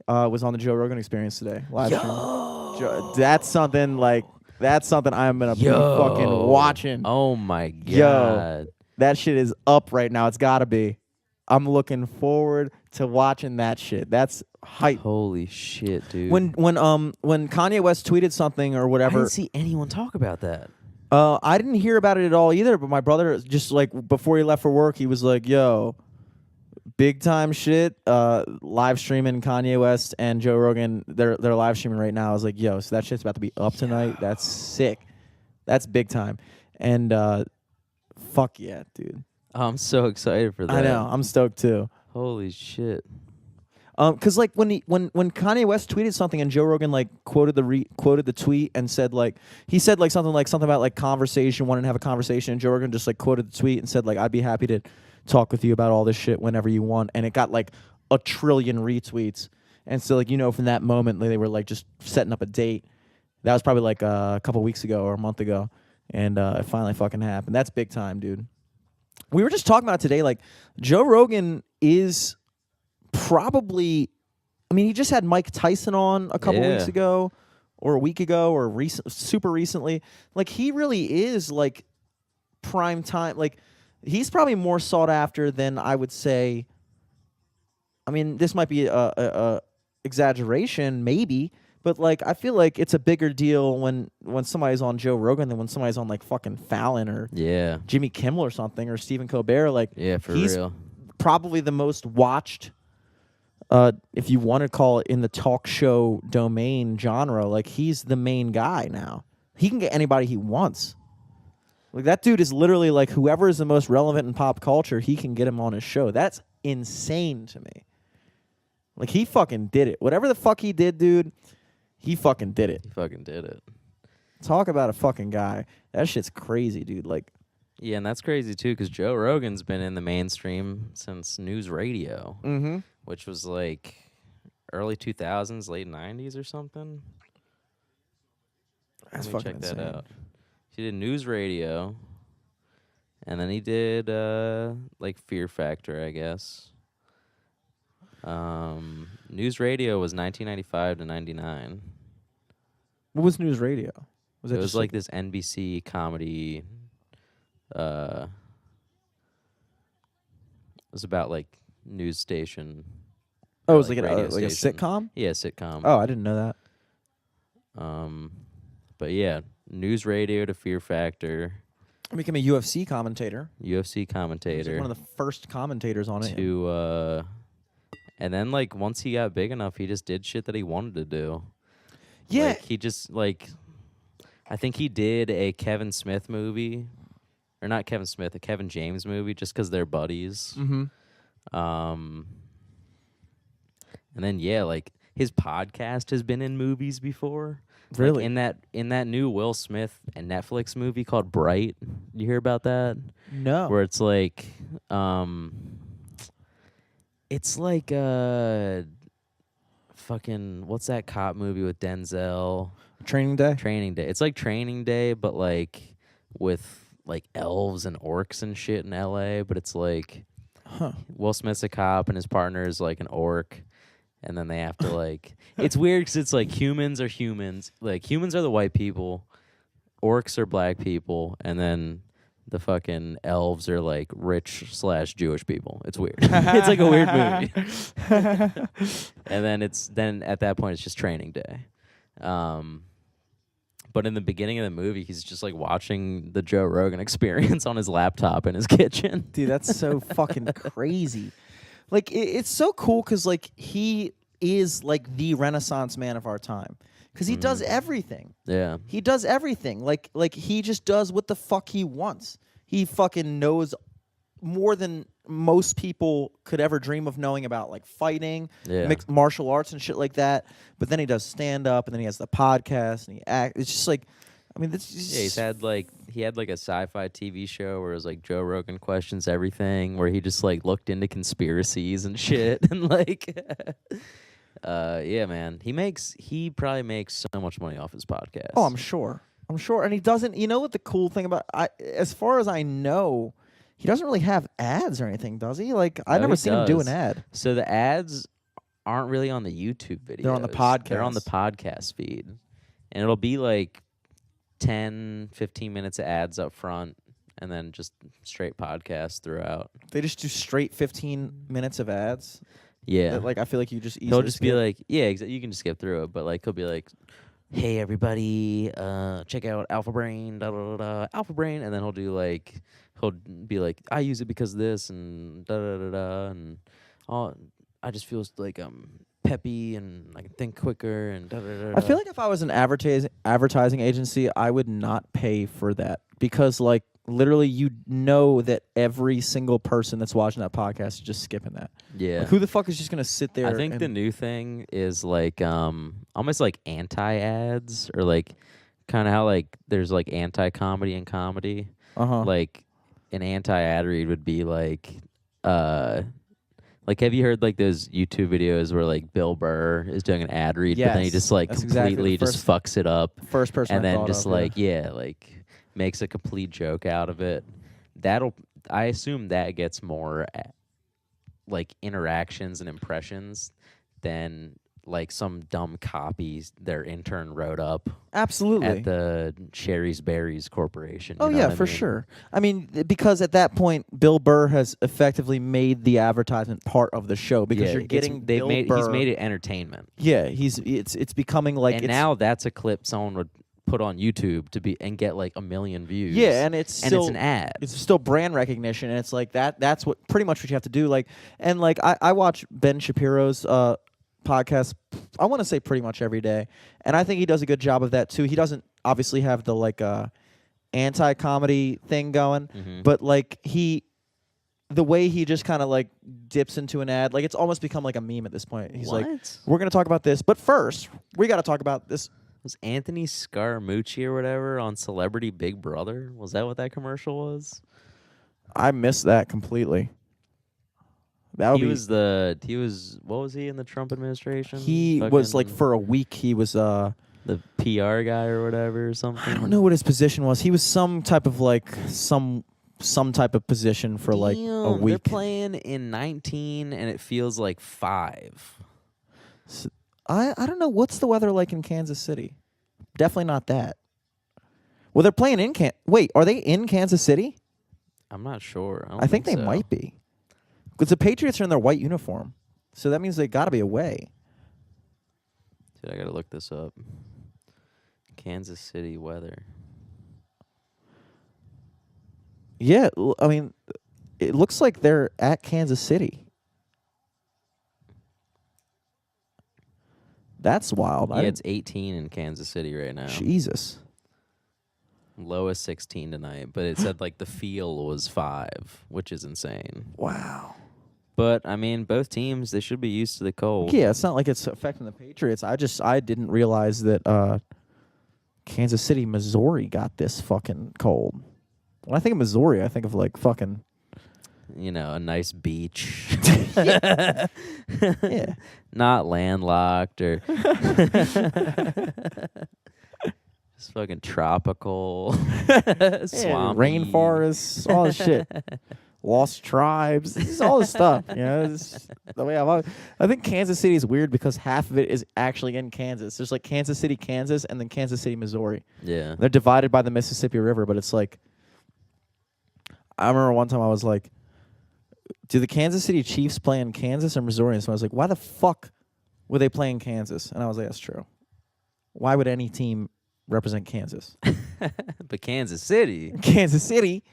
was on the Joe Rogan Experience today. Live stream. That's something I'm going to be fucking watching. Oh my god. Yo. That shit is up right now. It's got to be. I'm looking forward to watching that shit. That's hype. Holy shit, dude. When Kanye West tweeted something or I whatever, didn't see anyone talk about that. I didn't hear about it at all either. But my brother just like before he left for work, he was like, "Yo, big time shit. Live streaming Kanye West and Joe Rogan. They're live streaming right now." I was like, "Yo, so that shit's about to be up tonight. That's sick. That's big time." And fuck yeah, dude. I'm so excited for that. I know. I'm stoked too. Holy shit. Cause like when Kanye West tweeted something and Joe Rogan like quoted the tweet and said like he said like something about like conversation, wanting to have a conversation, and Joe Rogan just like quoted the tweet and said like, "I'd be happy to talk with you about all this shit whenever you want," and it got like 1 trillion retweets. And so like from that moment they were like just setting up a date. That was probably like a couple weeks ago or a month ago, and it finally fucking happened. That's big time, dude. We were just talking about it today, like Joe Rogan is probably, I mean, he just had Mike Tyson on a couple weeks ago or a week ago or super recently. Like he really is like prime time. Like he's probably more sought after than I would say. I mean, this might be a exaggeration maybe, but like I feel like it's a bigger deal when somebody's on Joe Rogan than when somebody's on like fucking Fallon or Jimmy Kimmel or something or Stephen Colbert. Like he's real. Probably the most watched, if you want to call it in the talk show domain genre. Like he's the main guy now. He can get anybody he wants. Like that dude is literally like whoever is the most relevant in pop culture, he can get him on his show. That's insane to me. Like he fucking did it. Whatever the fuck he did, dude. He fucking did it. He fucking did it. Talk about a fucking guy. That shit's crazy, dude. Like, yeah, and that's crazy too, because Joe Rogan's been in the mainstream since news radio, which was like early 2000s, late 90s or something. that's Let me fucking check insane. that out. He did news radio, and then he did like Fear Factor, I guess. News radio was 1995 to 99. What was news radio? It was like this NBC comedy. It was about like news station. Oh, it or, was like a radio station. sitcom? Yeah, sitcom. Oh, I didn't know that. But yeah, news radio to Fear Factor, I became a UFC commentator. UFC He was commentator like one of the first commentators on it. to and then like once he got big enough, he just did shit that he wanted to do. Yeah. Like, he just like, I think he did a Kevin Smith movie or not Kevin Smith, a Kevin James movie, just because they're buddies. Mm-hmm. And then like his podcast has been in movies before. Really? Like in that new Will Smith and Netflix movie called Bright. You hear about that? No. Where it's like it's like fucking what's that cop movie with Denzel? Training Day? Training Day. It's like Training Day, but like with like elves and orcs and shit in LA, but it's like Will Smith's a cop and his partner is like an orc. And then they have to like, it's weird because it's like humans are humans. Like humans are the white people, orcs are black people, and then the fucking elves are like rich/Jewish people. It's weird. It's like a weird movie. And then at that point it's just Training Day. But in the beginning of the movie, he's just like watching the Joe Rogan Experience on his laptop in his kitchen. Dude, that's so fucking crazy. Like, it's so cool because, like, he is, like, the Renaissance man of our time. Because he does everything. Yeah. He does everything. Like, he just does what the fuck he wants. He fucking knows more than most people could ever dream of knowing about, like, fighting, mixed martial arts and shit like that. But then he does stand-up, and then he has the podcast, and he acts. It's just, like, I mean, this he's had like a sci-fi TV show where it was like Joe Rogan Questions Everything, where he just like looked into conspiracies and shit, and like, yeah, man, he probably makes so much money off his podcast. Oh, I'm sure, and he doesn't. You know what the cool thing about? As far as I know, he doesn't really have ads or anything, does he? Like, I've never seen him do an ad. So the ads aren't really on the YouTube videos. They're on the podcast. They're on the podcast feed, and it'll be like 10, 15 minutes of ads up front, and then just straight podcast throughout. They just do straight 15 minutes of ads. Yeah. That, like, I feel like you just easily He'll just skip. be like, yeah, you can just skip through it, but like he'll be like, hey everybody, check out Alpha Brain, da da da da, Alpha Brain, and then he'll be like, I use it because of this, and da da da da, and I just feel like I'm peppy and I can think quicker and da da da. I feel like if I was an advertising agency, I would not pay for that because, like, literally, you know that every single person that's watching that podcast is just skipping that. Yeah. Like, who the fuck is just gonna sit there? I think the new thing is like almost like anti-ads, or like kind of how like there's like anti-comedy and comedy. Like an anti-ad read would be like have you heard like those YouTube videos where like Bill Burr is doing an ad read, but then he just like completely just fucks it up, first person, and then just like like makes a complete joke out of it. I assume that gets more like interactions and impressions than like some dumb copies their intern wrote up. Absolutely. At the Sherry's Berries Corporation. Oh, yeah, for sure. I mean, because at that point, Bill Burr has effectively made the advertisement part of the show because you're getting Bill Burr. He's made it entertainment. Yeah, it's becoming like. And now that's a clip someone would put on YouTube and get like 1 million views. Yeah, and it's an ad. It's still brand recognition, and it's like that's what pretty much what you have to do. Like, and like I watch Ben Shapiro's podcast, I want to say pretty much every day, and I think he does a good job of that too. He doesn't obviously have the like anti-comedy thing going, but like the way he just kind of like dips into an ad, like it's almost become like a meme at this point. He's like, we're gonna talk about this, but first we got to talk about this. Was Anthony Scaramucci or whatever on Celebrity Big Brother? Was that what that commercial was? I missed that completely. What was he in the Trump administration? He was like for a week. He was the PR guy or whatever or something. I don't know what his position was. He was some type of like some type of position for like a week. They're playing in 19 and it feels like 5. So, I don't know what's the weather like in Kansas City. Definitely not that. Well, they're playing in Wait, are they in Kansas City? I'm not sure. I think they might be. Because the Patriots are in their white uniform. So that means they got to be away. Dude, I got to look this up. Kansas City weather. Yeah, I mean, it looks like they're at Kansas City. That's wild. Yeah, it's 18 in Kansas City right now. Jesus. Low as 16 tonight, but it said like the feel was 5, which is insane. Wow. But I mean, both teams, they should be used to the cold. Yeah, it's not like it's affecting the Patriots. I didn't realize that Kansas City, Missouri got this fucking cold. When I think of Missouri, I think of like fucking A nice beach. yeah. Not landlocked or just fucking tropical. Swampy. Rainforests, all this shit. Lost tribes, this is all this stuff. It's the way I think Kansas City is weird because half of it is actually in Kansas. There's like Kansas City, Kansas, and then Kansas City, Missouri. Yeah. They're divided by the Mississippi River, but it's like I remember one time I was like, do the Kansas City Chiefs play in Kansas or Missouri? And so I was like, why the fuck would they play in Kansas? And I was like, that's true. Why would any team represent Kansas? But Kansas City. Kansas City.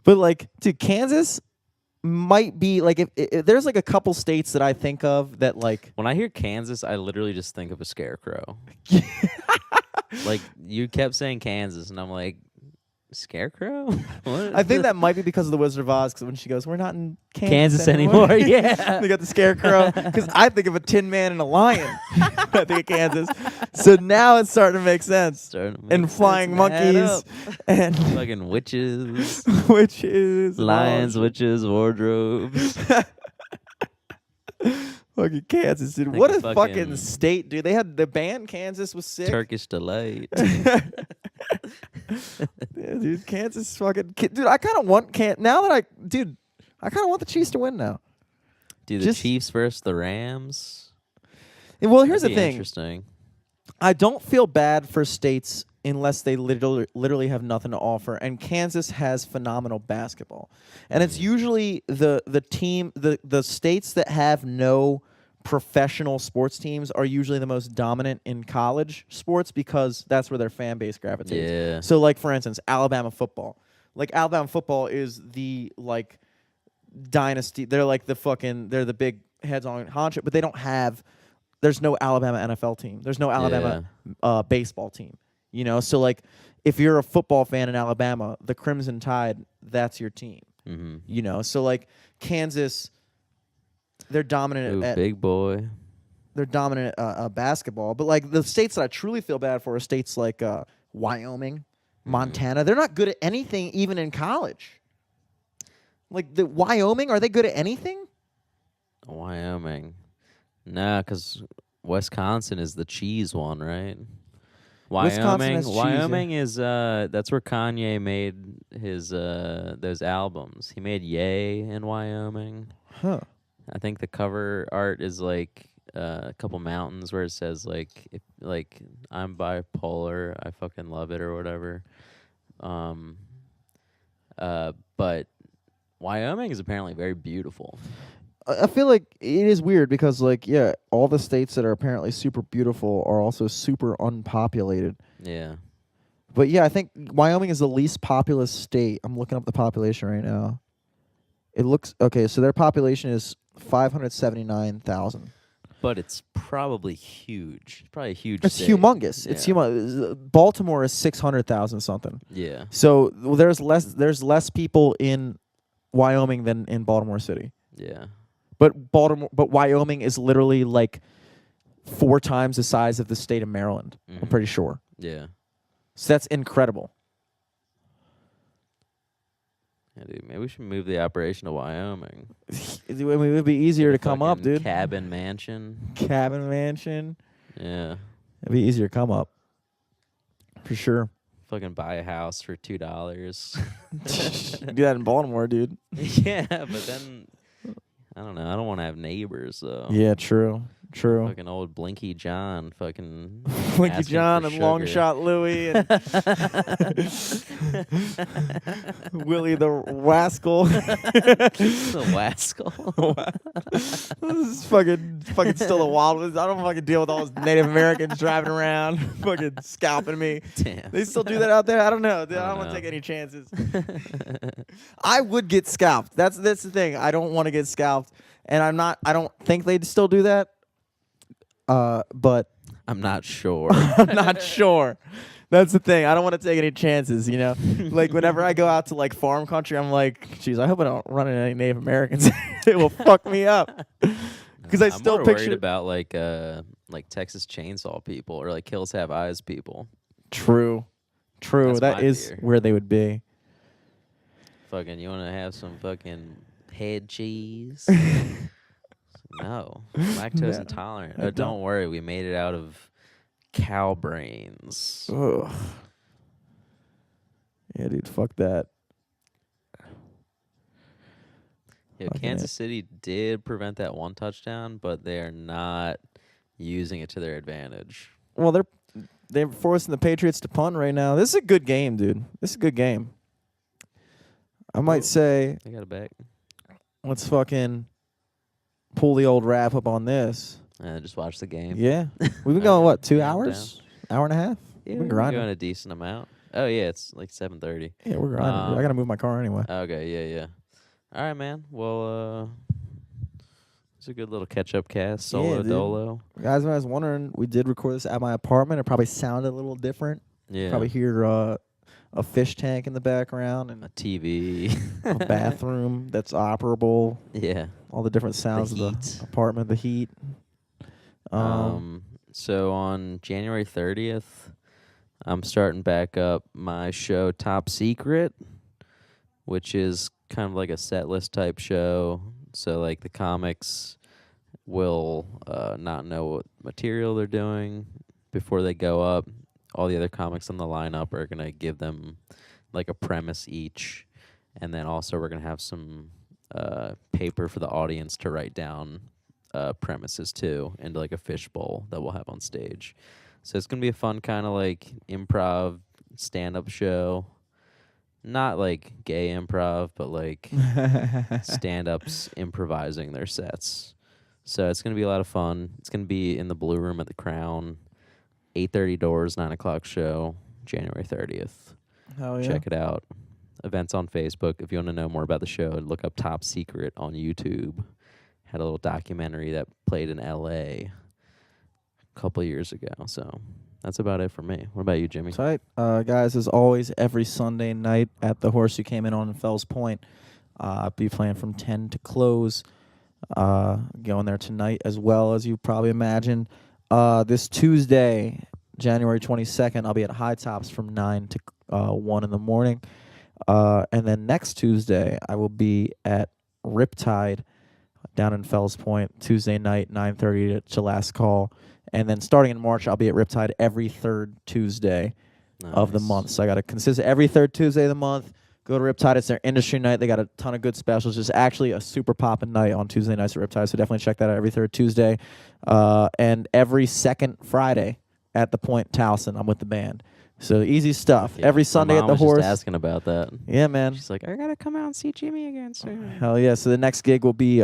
But like, dude, Kansas might be like if there's like a couple states that I think of that like When I hear Kansas, I literally just think of a scarecrow. Like you kept saying Kansas, and I'm like, scarecrow? What? I think that might be because of the Wizard of Oz. Because when she goes, "We're not in Kansas anymore." Yeah, they got the scarecrow. Because I think of a Tin Man and a lion. I think of Kansas. So now it's starting to make sense. And flying monkeys and fucking witches, lions, witches, wardrobes. Fucking Kansas, dude. Like What a fucking fucking state, dude. They had the band Kansas was sick. Turkish delight. Yeah, dude, Kansas fucking dude. I kind of want now that I kind of want the Chiefs to win now. Dude, the Chiefs versus the Rams. Well, here's the thing. Interesting. I don't feel bad for states unless they literally have nothing to offer. And Kansas has phenomenal basketball, and it's usually the states that have no professional sports teams are usually the most dominant in college sports because that's where their fan base gravitates. Yeah. So, like for instance, Alabama football. Like Alabama football is the like dynasty. They're like they're the big heads on honcho, but they don't have. There's no Alabama NFL team. There's no Alabama baseball team. So like if you're a football fan in Alabama, the Crimson Tide, that's your team. Mm-hmm. So like Kansas, they're dominant at big boy. They're dominant at basketball, but like the states that I truly feel bad for are states like Wyoming, Montana. They're not good at anything, even in college. Like the Wyoming, are they good at anything? Wyoming. Nah, because Wisconsin is the cheese one, right? Wyoming is that's where Kanye made his those albums. He made Yay in Wyoming. Huh. I think the cover art is like a couple mountains where it says like I'm bipolar, I fucking love it or whatever. But Wyoming is apparently very beautiful. I feel like it is weird because, like, yeah, all the states that are apparently super beautiful are also super unpopulated. Yeah. But, yeah, I think Wyoming is the least populous state. I'm looking up the population right now. It looks... Okay, so their population is 579,000. But it's probably huge. It's probably a huge It's state. humongous. Yeah. It's humongous. Baltimore is 600,000 something. Yeah. So there's less people in Wyoming than in Baltimore City. Yeah. But Wyoming is literally like 4 times the size of the state of Maryland. I'm pretty sure. Yeah. So that's incredible. Yeah, dude, maybe we should move the operation to Wyoming. It would be easier to come up, dude. Cabin mansion. Cabin mansion. Yeah. It'd be easier to come up. For sure. Fucking buy a house for $2. Do that in Baltimore, dude. Yeah, but then I don't know. I don't want to have neighbors though. Yeah, true. Fucking old Blinky John, fucking Blinky John and Long Shot Louie and Willie the Wascal. The Wascal. This is fucking still the Wild West. I don't fucking deal with all those Native Americans driving around, fucking scalping me. Damn. They still do that out there? I don't know. Dude, I don't want to take any chances. I would get scalped. That's the thing. I don't want to get scalped, and I don't think they'd still do that. But I'm not sure. I'm not sure. That's the thing. I don't want to take any chances, you know? Like, whenever I go out to, like, farm country, I'm like, geez, I hope I don't run into any Native Americans. It will fuck me up. Because I I'm still more picture... worried about, like Texas Chainsaw people or, like, Hills Have Eyes people. True. That's That my is fear. where they would be. Fucking, you want to have some fucking head cheese? No. Lactose No, intolerant. I Oh, don't. don't worry. We made it out of cow brains. Ugh. Yeah, dude, fuck that. Yeah, Fucking Kansas City did prevent that one touchdown, but they are not using it to their advantage. Well, they're forcing the Patriots to punt right now. This is a good game, dude. This is a good game. I might say, They got it back. let's fucking pull the old wrap up on this. Just watch the game. Yeah. We've been going, what, 2 Yeah, I'm hours? Hour and a half? Yeah, We've been we've been grinding. going a decent amount. Oh, yeah, it's like 7:30. Yeah, we're grinding. I got to move my car anyway. Okay, yeah. All right, man. Well, it's a good little catch-up cast. Solo dude. dolo. Guys, I was wondering, we did record this at my apartment. It probably sounded a little different. Yeah. Probably hear a fish tank in the background and a TV. a bathroom that's operable. Yeah. All the different sounds of heat. the apartment, the heat. So on January 30th, I'm starting back up my show Top Secret, which is kind of like a set list type show. So like the comics will not know what material they're doing before they go up. All the other comics on the lineup are going to give them like a premise each. And then also we're going to have some paper for the audience to write down premises too into like a fishbowl that we'll have on stage. So it's going to be a fun kind of like improv stand-up show. Not like gay improv, but like stand-ups improvising their sets. So it's going to be a lot of fun. It's going to be in the Blue Room at the Crown. 8:30 doors, 9 o'clock show, January 30th. Hell yeah. Check it out. Events on Facebook. If you want to know more about the show, look up Top Secret on YouTube. Had a little documentary that played in L.A. a couple of years ago. So that's about it for me. What about you, Jimmy? Tight. Guys, as always, every Sunday night at the Horse You Came In on in Fells Point. I'll be playing from 10 to close. Going there tonight as well, as you probably imagine. This Tuesday, January 22nd, I'll be at High Tops from 9 to 1 in the morning. And then next Tuesday, I will be at Riptide down in Fells Point, Tuesday night, 9:30 to last call. And then starting in March, I'll be at Riptide every third Tuesday of the month. So I got a consistent every third Tuesday of the month. Go to Riptide. It's their industry night. They got a ton of good specials. It's actually a super poppin' night on Tuesday nights at Riptide. So definitely check that out every third Tuesday. And every second Friday at the Point Towson, I'm with the band. So easy stuff. Yeah. Every Sunday My at mom the was Horse. just asking about that. Yeah, man. She's like, I got to come out and see Jimmy again soon. Hell yeah. So the next gig will be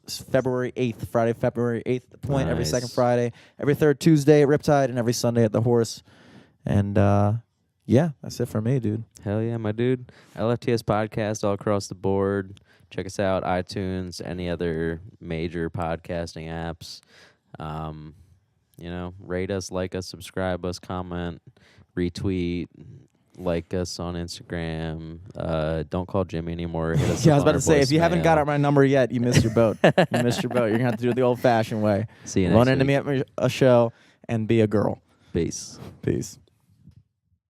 February 8th, Friday, February 8th at the Point, every second Nice. Friday, every third Tuesday at Riptide, and every Sunday at the Horse. And yeah, that's it for me, dude. Hell yeah, my dude. LFTS podcast all across the board. Check us out, iTunes, any other major podcasting apps. Rate us, like us, subscribe us, comment, retweet, like us on Instagram. Don't call Jimmy anymore. Hit us Yeah, I was up about on to our say, if you haven't got voicemail. out my number yet, you missed your boat. You missed your boat. You're going to have to do it the old-fashioned way. See you next Run into week. me at a show and be a girl. Peace. Peace.